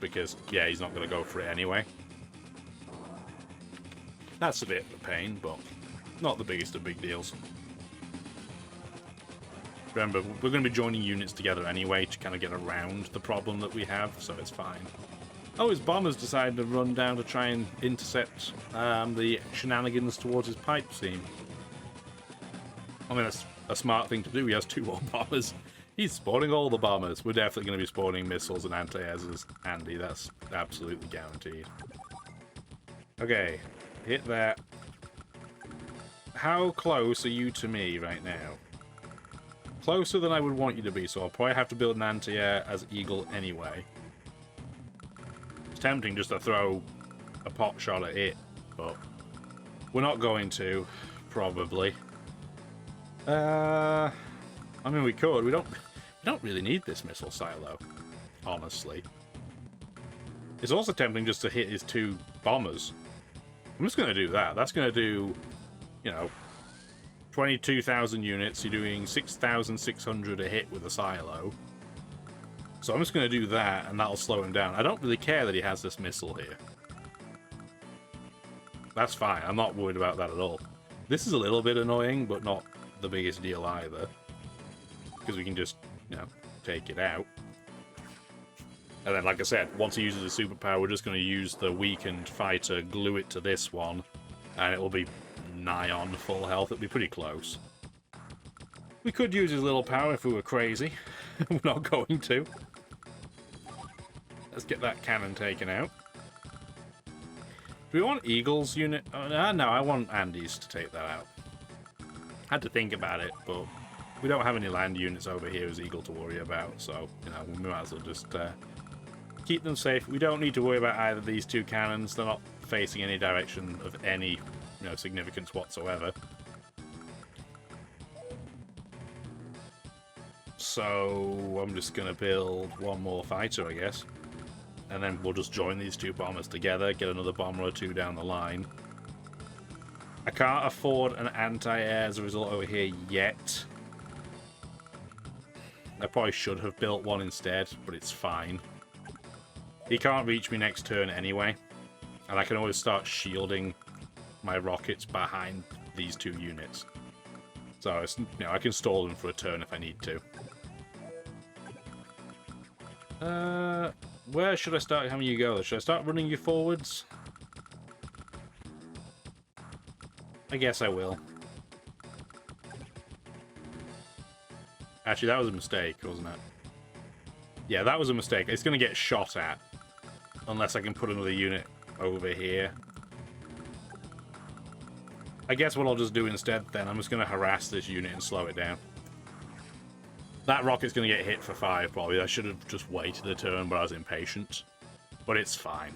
Because, yeah, he's not going to go for it anyway. That's a bit of a pain, but not the biggest of big deals. Remember, we're going to be joining units together anyway to kind of get around the problem that we have, so it's fine. Oh, his bombers decided to run down to try and intercept the shenanigans towards his pipe seam. I mean, that's a smart thing to do. He has 2 more bombers. He's spawning all the bombers. We're definitely going to be spawning missiles and anti-airs as Andy. That's absolutely guaranteed. Okay, hit that. How close are you to me right now? Closer than I would want you to be, so I'll probably have to build an anti-air as Eagle anyway. It's tempting just to throw a pot shot at it, but we're not going to, probably. I mean, we could. We don't really need this missile silo, honestly. It's also tempting just to hit his 2 bombers. I'm just going to do that. That's going to do, 22,000 units. You're doing 6,600 a hit with a silo. So I'm just going to do that, and that'll slow him down. I don't really care that he has this missile here. That's fine. I'm not worried about that at all. This is a little bit annoying, but not the biggest deal either. Because we can just, take it out. And then, like I said, once he uses a superpower, we're just going to use the weakened fighter, glue it to this one, and it will be nigh on full health. It'll be pretty close. We could use his little power if we were crazy. We're not going to. Let's get that cannon taken out. Do we want Eagle's unit? Oh, no, I want Andy's to take that out. Had to think about it, but we don't have any land units over here as Eagle to worry about, so, we might as well just keep them safe. We don't need to worry about either of these 2 cannons. They're not facing any direction of any, significance whatsoever. So I'm just going to build one more fighter, I guess. And then we'll just join these 2 bombers together, get another bomber or 2 down the line. I can't afford an anti-air as a result over here yet. I probably should have built one instead, but it's fine. He can't reach me next turn anyway. And I can always start shielding my rockets behind these 2 units. So, it's, I can stall them for a turn if I need to. Where should I start having you go? Should I start running you forwards? I guess I will. Actually, that was a mistake, wasn't it? Yeah, that was a mistake. It's going to get shot at. Unless I can put another unit over here. I guess what I'll just do instead, then, I'm just going to harass this unit and slow it down. That rocket's going to get hit for 5, probably. I should have just waited a turn, but I was impatient. But it's fine.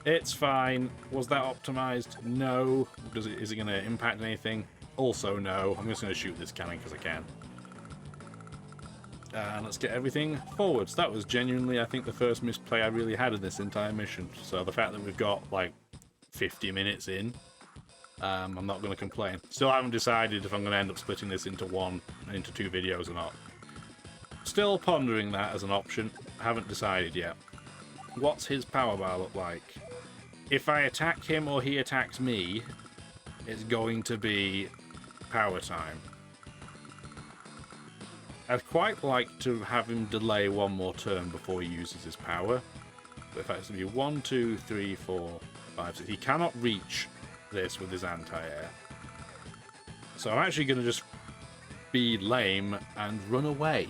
It's fine. Was that optimized? No. Is it going to impact anything? Also, no. I'm just going to shoot this cannon because I can. And let's get everything forwards. That was genuinely, I think, the first misplay I really had in this entire mission. So the fact that we've got, like, 50 minutes in, I'm not going to complain. Still haven't decided if I'm going to end up splitting this into 2 videos or not. Still pondering that as an option. Haven't decided yet. What's his power bar look like? If I attack him or he attacks me, it's going to be power time. I'd quite like to have him delay 1 more turn before he uses his power. But if that's going to be 1, 2, 3, 4, 5, 6. He cannot reach this with his anti-air. So I'm actually going to just be lame and run away.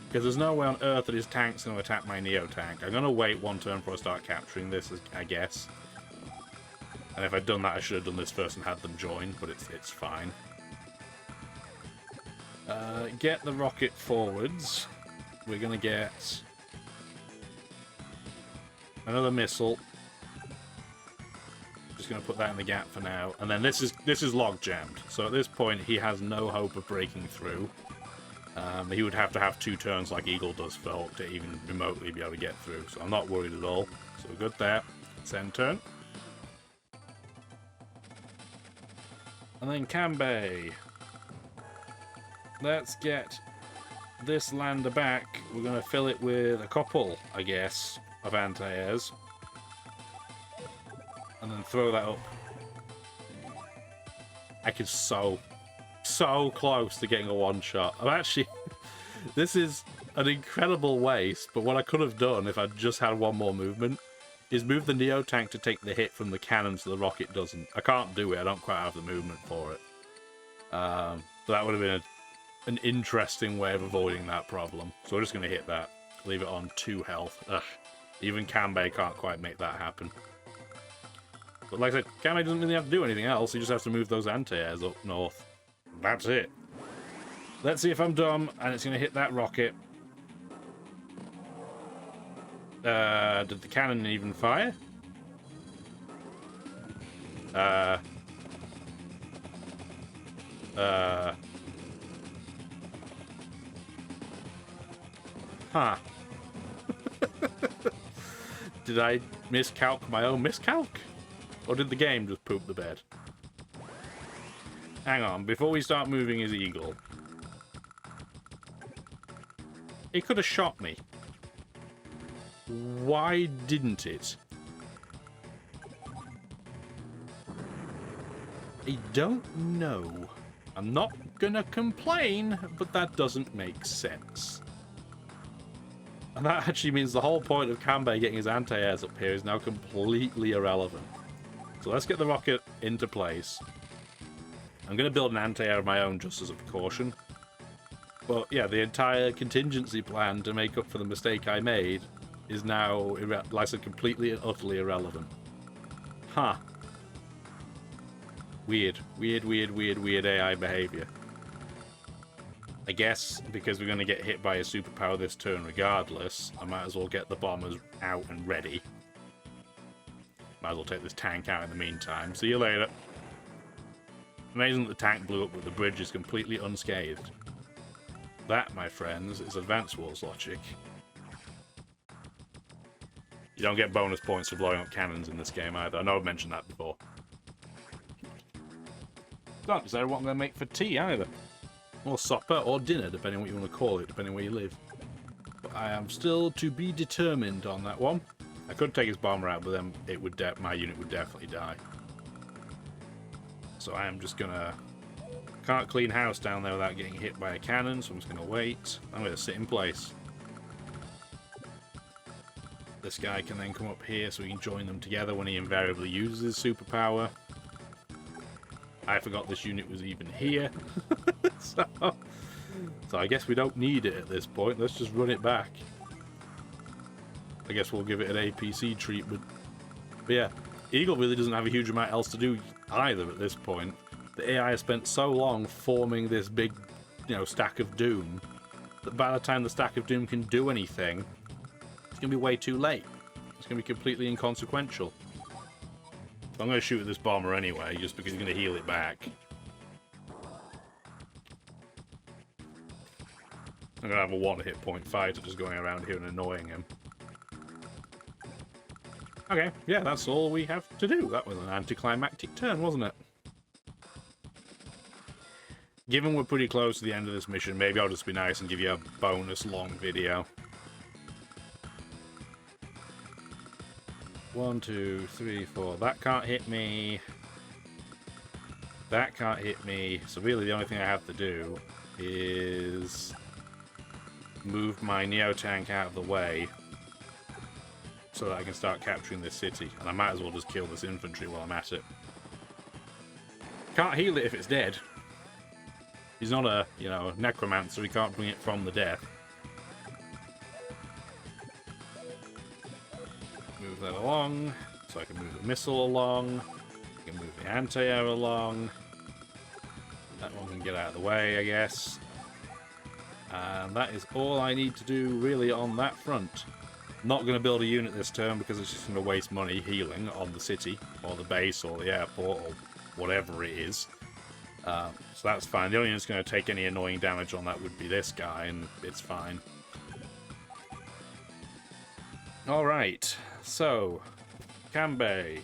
Because there's no way on earth that his tank's going to attack my Neo tank. I'm going to wait 1 turn before I start capturing this, I guess. And if I'd done that, I should have done this first and had them join, but it's fine. Get the rocket forwards. We're going to get another missile. Just going to put that in the gap for now. And then this is log jammed. So at this point, he has no hope of breaking through. He would have to have 2 turns like Eagle does for Hulk to even remotely be able to get through. So I'm not worried at all. So we're good there. Send turn. And then Kanbei. Let's get this lander back. We're going to fill it with a couple, I guess, of anti-airs. And then throw that up. I could so close to getting a one-shot. I'm actually... This is an incredible waste, but what I could have done if I'd just had 1 more movement is move the Neo tank to take the hit from the cannon so the rocket doesn't. I can't do it. I don't quite have the movement for it. But that would have been an interesting way of avoiding that problem. So we're just going to hit that. Leave it on 2 health. Ugh. Even Kanbei can't quite make that happen. But like I said, Kanbei doesn't really have to do anything else. He just has to move those anti-airs up north. That's it. Let's see if I'm dumb, and it's going to hit that rocket. Did the cannon even fire? Huh. Did I miscalc my own miscalc? Or did the game just poop the bed? Hang on, before we start moving his Eagle. It could have shot me. Why didn't it? I don't know. I'm not gonna complain, but that doesn't make sense. And that actually means the whole point of Kanbei getting his anti-airs up here is now completely irrelevant. So let's get the rocket into place. I'm going to build an anti-air of my own just as a precaution. But yeah, the entire contingency plan to make up for the mistake I made is now, like I said, completely and utterly irrelevant. Huh. Weird AI behavior. I guess because we're going to get hit by a superpower this turn regardless, I might as well get the bombers out and ready. Might as well take this tank out in the meantime. See you later. Amazing that the tank blew up, but the bridge is completely unscathed. That, my friends, is Advanced Wars logic. You don't get bonus points for blowing up cannons in this game either. I know I've mentioned that before. Don't decide what I'm going to make for tea either. Or supper, or dinner, depending on what you want to call it, depending where you live. But I am still to be determined on that one. I could take his bomber out, but then it would my unit would definitely die. So I am just gonna... Can't clean house down there without getting hit by a cannon, so I'm just gonna wait. I'm gonna sit in place. This guy can then come up here so we can join them together when he invariably uses his superpower. I forgot this unit was even here. so I guess we don't need it at this point. Let's just run it back. I guess we'll give it an APC treatment. But yeah, Eagle really doesn't have a huge amount else to do either at this point. The AI has spent so long forming this big, stack of doom, that by the time the stack of doom can do anything, it's going to be way too late. It's going to be completely inconsequential. I'm going to shoot at this bomber anyway, just because he's going to heal it back. I'm going to have a 1 hit point fighter just going around here and annoying him. Okay, yeah, that's all we have to do. That was an anticlimactic turn, wasn't it? Given we're pretty close to the end of this mission, maybe I'll just be nice and give you a bonus long video. 1, 2, 3, 4. That can't hit me. That can't hit me. So really the only thing I have to do is move my Neo tank out of the way so that I can start capturing this city. And I might as well just kill this infantry while I'm at it. Can't heal it if it's dead. He's not a, necromancer, he can't bring it from the death. Move that along, so I can move the missile along. I can move the anti-air along. That one can get out of the way, I guess. And that is all I need to do, really, on that front. Not going to build a unit this turn because it's just going to waste money healing on the city, or the base, or the airport, or whatever it is. So that's fine. The only thing that's going to take any annoying damage on that would be this guy, and it's fine. Alright, so, Kanbei.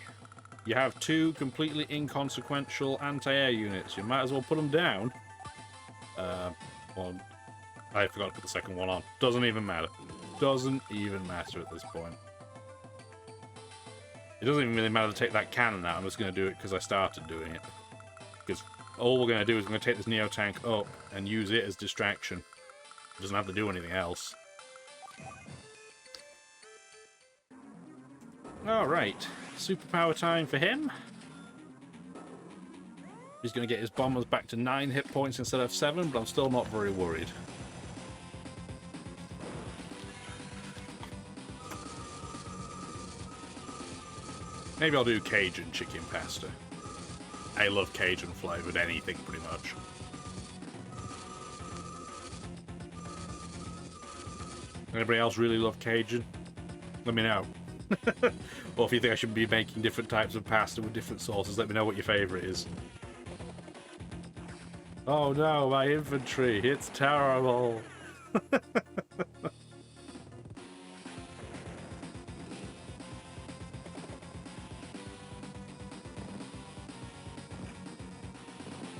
You have 2 completely inconsequential anti-air units. You might as well put them down. Well, I forgot to put the second one on. Doesn't even matter. Doesn't even matter at this point. It doesn't even really matter to take that cannon out. I'm just going to do it because I started doing it. Because all we're going to do is we're going to take this Neo tank up and use it as distraction. It doesn't have to do anything else. Alright, superpower time for him. He's going to get his bombers back to 9 hit points instead of 7, but I'm still not very worried. Maybe I'll do Cajun chicken pasta. I love Cajun flavoured anything, pretty much. Anybody else really love Cajun? Let me know. Or if you think I should be making different types of pasta with different sauces, let me know what your favourite is. Oh no, my infantry! It's terrible!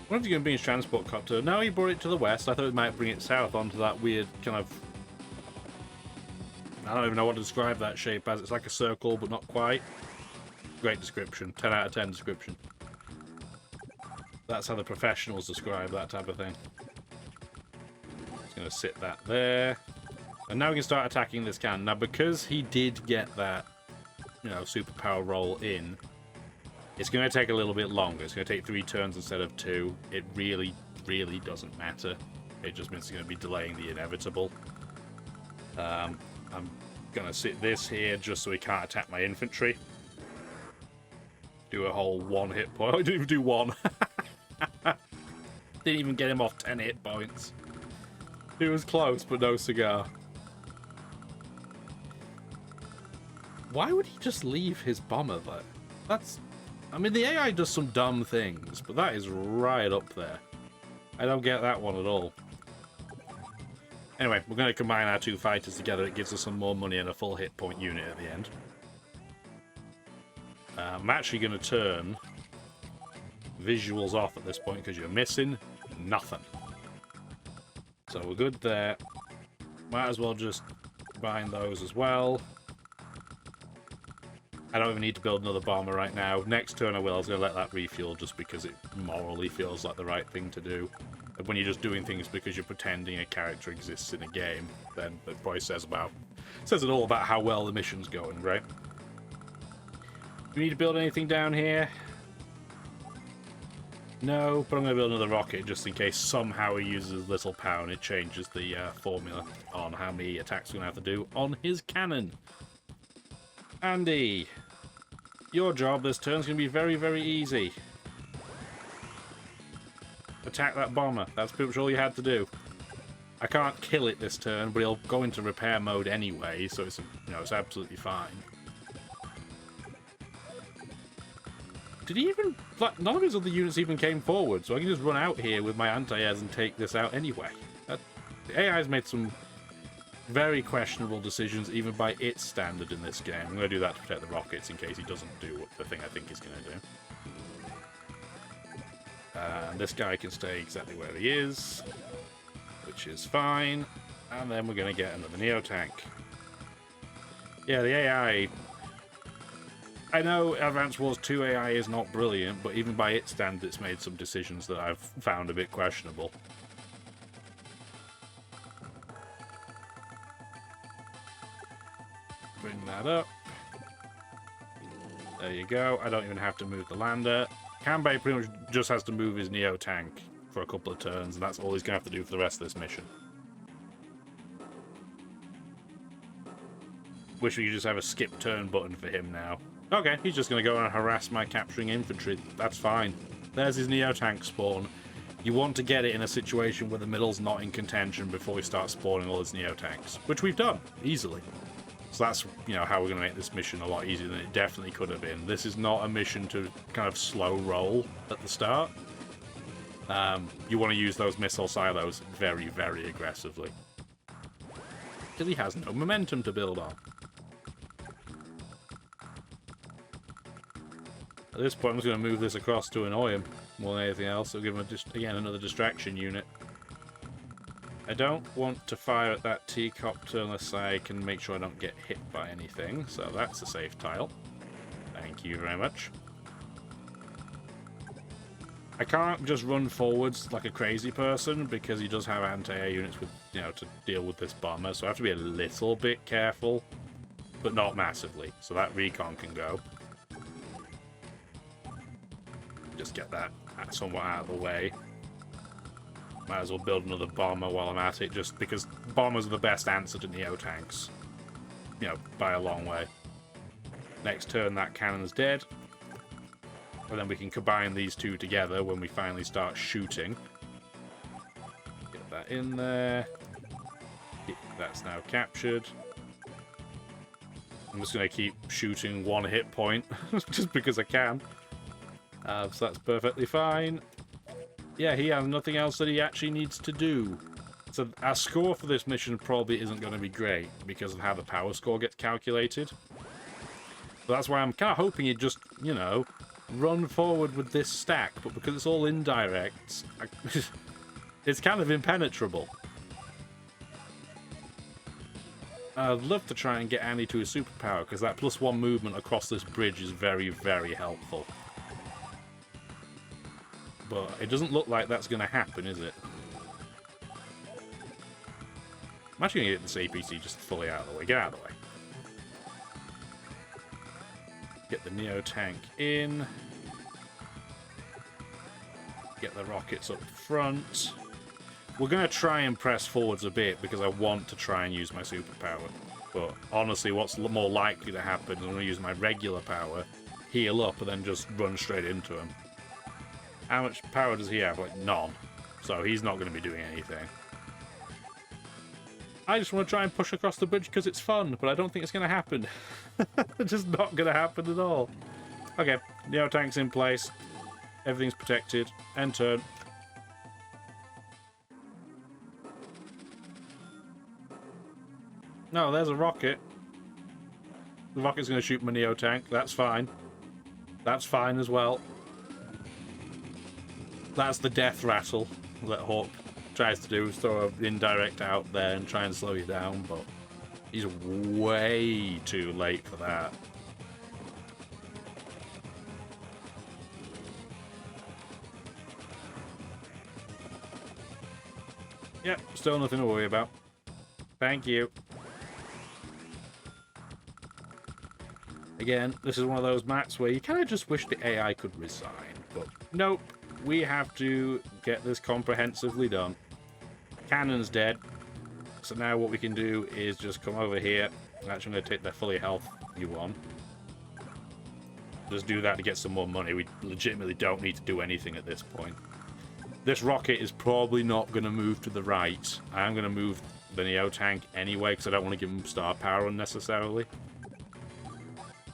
What if you're going to be in transport copter? No, he brought it to the west. I thought it might bring it south onto that weird kind of... I don't even know what to describe that shape as. It's like a circle, but not quite. Great description. 10 out of 10 description. That's how the professionals describe that type of thing. Just going to sit that there. And now we can start attacking this cannon. Now, because he did get that, superpower roll in, it's going to take a little bit longer. It's going to take 3 turns instead of 2. It really, really doesn't matter. It just means it's going to be delaying the inevitable. I'm going to sit this here just so he can't attack my infantry. Do a whole 1 hit point. I didn't even do 1. Didn't even get him off 10 hit points. It was close, but no cigar. Why would he just leave his bomber there? That's... I mean, the AI does some dumb things, but that is right up there. I don't get that one at all. Anyway, we're going to combine our 2 fighters together. It gives us some more money and a full hit point unit at the end. I'm actually going to turn visuals off at this point because you're missing nothing. So we're good there. Might as well just combine those as well. I don't even need to build another bomber right now. Next turn I will. I was going to let that refuel just because it morally feels like the right thing to do. And when you're just doing things because you're pretending a character exists in a game, then it probably says it all about how well the mission's going, right? Do we need to build anything down here? No, but I'm going to build another rocket just in case somehow he uses little power and it changes the formula on how many attacks we're going to have to do on his cannon. Andy, your job this turn's going to be very, very easy. Attack that bomber. That's pretty much all you had to do. I can't kill it this turn, but he'll go into repair mode anyway, so it's, you know, it's absolutely fine. Did he even... Like, none of his other units even came forward, so I can just run out here with my anti-airs and take this out anyway. The AI's made some very questionable decisions, even by its standard in this game. I'm going to do that to protect the rockets in case he doesn't do the thing I think he's going to do. And this guy can stay exactly where he is, which is fine. And then we're going to get another Neo tank. Yeah, the AI... I know Advance Wars 2 AI is not brilliant, but even by its standard, it's made some decisions that I've found a bit questionable. Bring that up. There you go. I don't even have to move the lander. Kanbei pretty much just has to move his Neo tank for a couple of turns, and that's all he's going to have to do for the rest of this mission. Wish we could just have a skip turn button for him now. Okay, he's just going to go and harass my capturing infantry. That's fine. There's his Neo tank spawn. You want to get it in a situation where the middle's not in contention before we start spawning all his Neo tanks, which we've done easily. So that's, you know, how we're going to make this mission a lot easier than it definitely could have been. This is not a mission to kind of slow roll at the start. You want to use those missile silos very, very aggressively. Because he has no momentum to build on. At this point, I'm just going to move this across to annoy him more than anything else. I'll give him, again, another distraction unit. I don't want to fire at that T-copter unless I can make sure I don't get hit by anything. So that's a safe tile. Thank you very much. I can't just run forwards like a crazy person because he does have anti-air units with, you know, to deal with this bomber. So I have to be a little bit careful, but not massively. So that recon can go. Just get that somewhat out of the way. Might as well build another bomber while I'm at it, just because bombers are the best answer to Neo tanks. You know, by a long way. Next turn, that cannon's dead. And then we can combine these two together when we finally start shooting. Get that in there. That's now captured. I'm just going to keep shooting one hit point, just because I can. So that's perfectly fine. Yeah, he has nothing else that he actually needs to do. So our score for this mission probably isn't going to be great because of how the power score gets calculated. But that's why I'm kind of hoping he'd just, you know, run forward with this stack. But because it's all indirect, it's kind of impenetrable. I'd love to try and get Andy to his superpower because that +1 movement across this bridge is very, very helpful. But it doesn't look like that's going to happen, is it? I'm actually going to get this APC just fully out of the way. Get out of the way. Get the Neo tank in. Get the rockets up front. We're going to try and press forwards a bit because I want to try and use my superpower. But honestly, what's more likely to happen is I'm going to use my regular power, heal up, and then just run straight into him. How much power does he have? Like, none. So he's not going to be doing anything. I just want to try and push across the bridge because it's fun, but I don't think it's going to happen. It's just not going to happen at all. Okay, Neo tank's in place. Everything's protected. End turn. No, there's a rocket. The rocket's going to shoot my Neo tank. That's fine. That's fine as well. That's the death rattle that Hawk tries to do, throw an indirect out there and try and slow you down, but he's way too late for that. Yep, still nothing to worry about. Thank you. Again, this is one of those maps where you kind of just wish the AI could resign, but nope. we have to get this comprehensively done. Cannon's dead. So now what we can do is just come over here. Actually, I'm going to take that fully health you on. Just do that to get some more money. We legitimately don't need to do anything at this point. This rocket is probably not going to move to the right. I am going to move the Neo tank anyway, because I don't want to give them star power unnecessarily.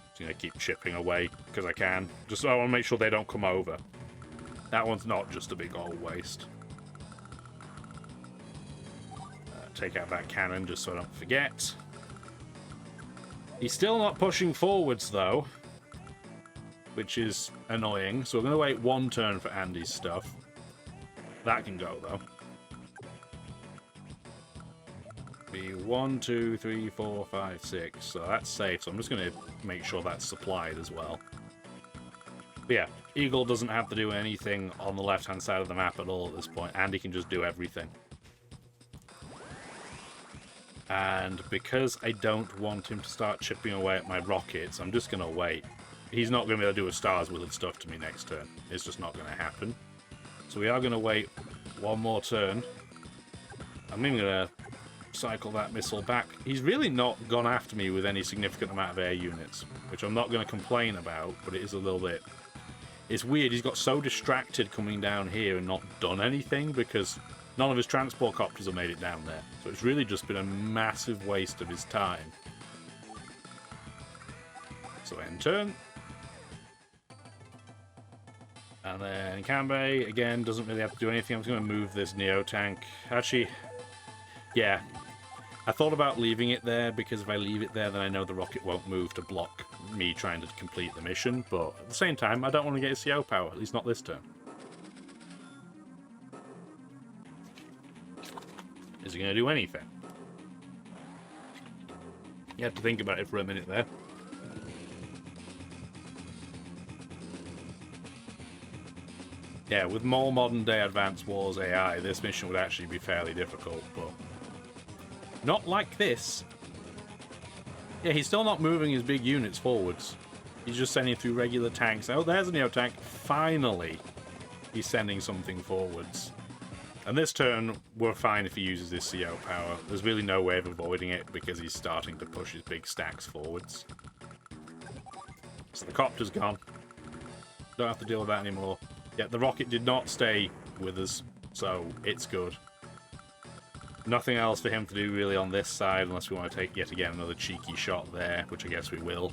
Just going to keep chipping away, because I can. Just so I want to make sure they don't come over. That one's not just a big old waste. Take out that cannon, just so I don't forget. He's still not pushing forwards, though, which is annoying. So we're going to wait one turn for Andy's stuff. That can go, though. Be 1, 2, 3, 4, 5, 6. So that's safe. So I'm just going to make sure that's supplied as well. But yeah, Eagle doesn't have to do anything on the left-hand side of the map at all at this point. Andy can just do everything. And because I don't want him to start chipping away at my rockets, I'm just going to wait. He's not going to be able to do a Stars Wizard stuff to me next turn. It's just not going to happen. So we are going to wait one more turn. I'm even going to cycle that missile back. He's really not gone after me with any significant amount of air units, which I'm not going to complain about, but it is a little bit... It's weird, he's got so distracted coming down here and not done anything, because none of his transport copters have made it down there. So it's really just been a massive waste of his time. So end turn. And then Kanbei, again, doesn't really have to do anything. I'm just going to move this Neo tank. Actually, yeah. I thought about leaving it there, because if I leave it there, then I know the rocket won't move to block me trying to complete the mission. But at the same time, I don't want to get his CO power, at least not this turn. Is he going to do anything? You have to think about it for a minute there. Yeah, with more modern-day Advanced Wars AI, this mission would actually be fairly difficult, but... Not like this. Yeah, he's still not moving his big units forwards. He's just sending through regular tanks. Oh, there's a Neo tank. Finally, he's sending something forwards. And this turn, we're fine if he uses his CO power. There's really no way of avoiding it, because he's starting to push his big stacks forwards. So the copter's gone. Don't have to deal with that anymore. Yeah, the rocket did not stay with us, so it's good. Nothing else for him to do really on this side, unless we want to take yet again another cheeky shot there, which I guess we will.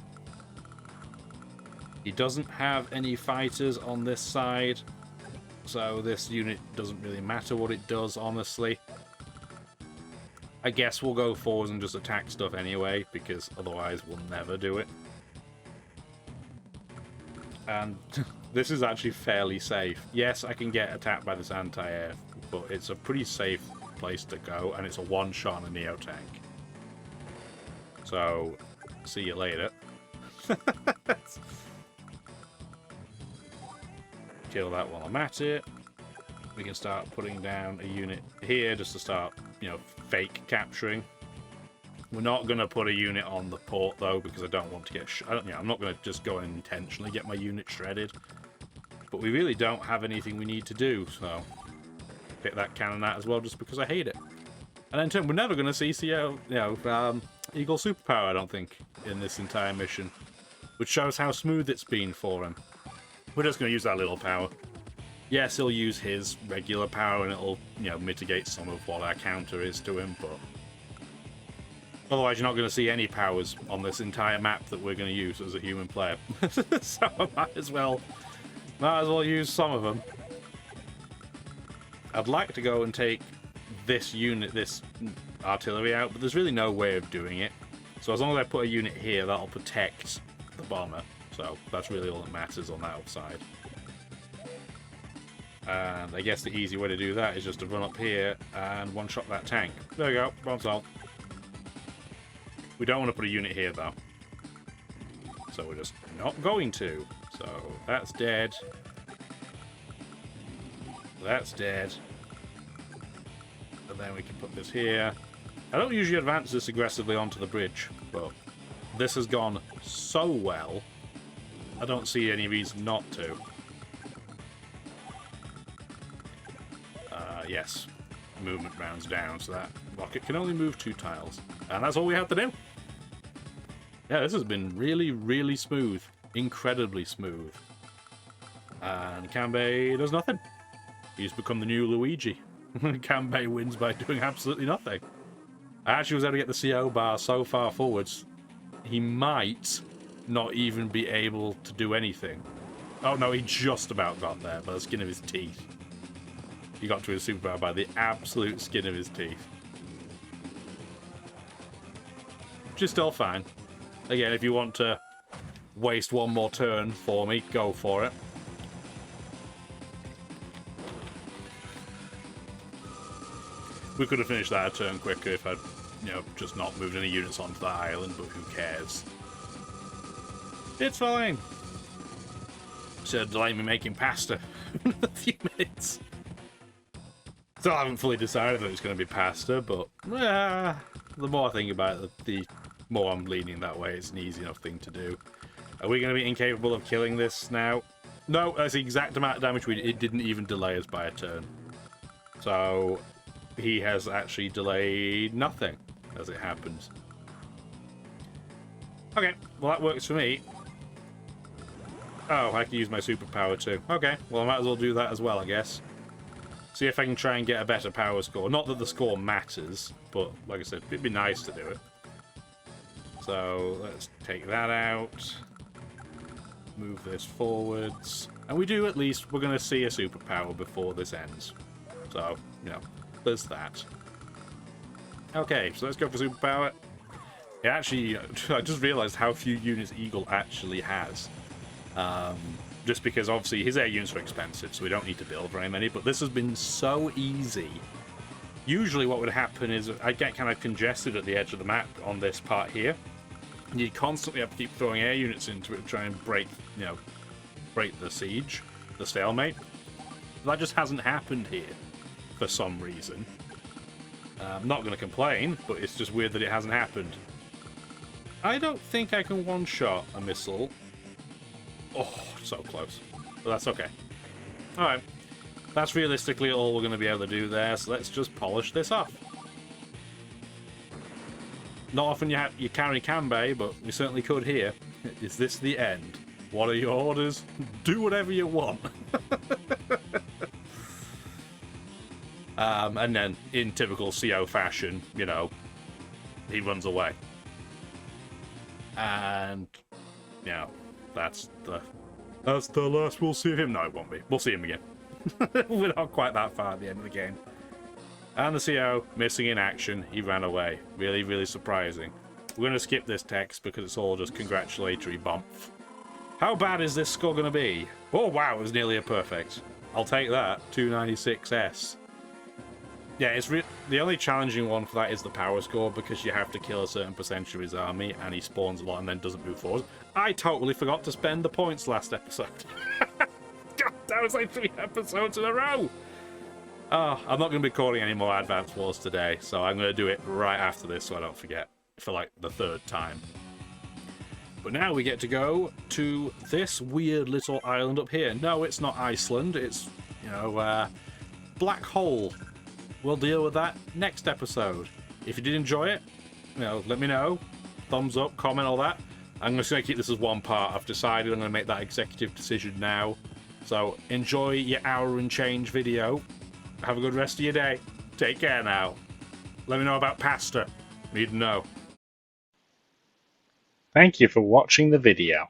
He doesn't have any fighters on this side, so this unit doesn't really matter what it does, honestly. I guess we'll go forwards and just attack stuff anyway, because otherwise we'll never do it. And this is actually fairly safe. Yes, I can get attacked by this anti-air, but it's a pretty safe place to go, and it's a one-shot on a Neo tank. So, see you later. Kill that while I'm at it. We can start putting down a unit here just to start, you know, fake capturing. We're not going to put a unit on the port, though, because I don't want to get... I'm not going to just go and intentionally get my unit shredded. But we really don't have anything we need to do, so... Pick that cannon out as well, just because I hate it. And in turn, we're never going to see Eagle superpower, I don't think, in this entire mission. Which shows how smooth it's been for him. We're just going to use that little power. Yes, he'll use his regular power, and it'll, you know, mitigate some of what our counter is to him, but... Otherwise, you're not going to see any powers on this entire map that we're going to use as a human player. So I might as well use some of them. I'd like to go and take this unit, this artillery out, but there's really no way of doing it. So as long as I put a unit here, that'll protect the bomber. So that's really all that matters on that side. And I guess the easy way to do that is just to run up here and one-shot that tank. There we go, bomb solved. We don't want to put a unit here, though. So we're just not going to. So that's dead. That's dead. And then we can put this here. I don't usually advance this aggressively onto the bridge, but this has gone so well, I don't see any reason not to. yes, movement rounds down, so that rocket can only move 2 tiles. And that's all we have to do. Yeah, this has been really, really smooth. Incredibly smooth. And Kanbei does nothing. He's become the new Luigi. Kanbei wins by doing absolutely nothing. I actually was able to get the CO bar so far forwards, he might not even be able to do anything. Oh no, he just about got there by the skin of his teeth. He got to his superpower by the absolute skin of his teeth. Which is still fine. Again, if you want to waste one more turn for me, go for it. We could have finished that a turn quicker if I'd, just not moved any units onto that island, but who cares? It's fine. So delay me making pasta a few minutes. Still haven't fully decided that it's going to be pasta, but the more I think about it, the more I'm leaning that way. It's an easy enough thing to do. Are we going to be incapable of killing this now? No, that's the exact amount of damage we did. It didn't even delay us by a turn. So he has actually delayed nothing, as it happens. Okay, well that works for me. Oh, I can use my superpower too. Okay, well I might as well do that as well, I guess. See if I can try and get a better power score. Not that the score matters, but like I said, it'd be nice to do it. So let's take that out. Move this forwards. And we do at least, we're going to see a superpower before this ends. So, there's that. Okay, so let's go for superpower. It actually, I just realized how few units Eagle actually has. Just because obviously his air units are expensive, so we don't need to build very many, but this has been so easy. Usually what would happen is I'd get kind of congested at the edge of the map on this part here, and you'd constantly have to keep throwing air units into it to try and break the siege, the stalemate. That just hasn't happened here for some reason. I'm not going to complain, but it's just weird that it hasn't happened. I don't think I can one-shot a missile. Oh, so close. But that's okay. Alright. That's realistically all we're going to be able to do there, so let's just polish this off. Not often you carry Kanbei, but we certainly could here. Is this the end? What are your orders? Do whatever you want. And then, in typical CO fashion, he runs away. And, that's the last we'll see of him. No, it won't be. We'll see him again. We're not quite that far at the end of the game. And the CO, missing in action, he ran away. Really, really surprising. We're going to skip this text because it's all just congratulatory bump. How bad is this score going to be? Oh, wow, it was nearly a perfect. I'll take that. 296S. Yeah, it's the only challenging one for that is the power score, because you have to kill a certain percentage of his army, and he spawns a lot and then doesn't move forward. I totally forgot to spend the points last episode. God, that was like 3 episodes in a row! Oh, I'm not going to be recording any more Advance Wars today, so I'm going to do it right after this so I don't forget, for like the 3rd time. But now we get to go to this weird little island up here. No, it's not Iceland, it's, Black Hole. We'll deal with that next episode. If you did enjoy it, let me know. Thumbs up, comment, all that. I'm just going to keep this as one part. I've decided I'm going to make that executive decision now. So enjoy your hour and change video. Have a good rest of your day. Take care now. Let me know about pasta. Need to know. Thank you for watching the video.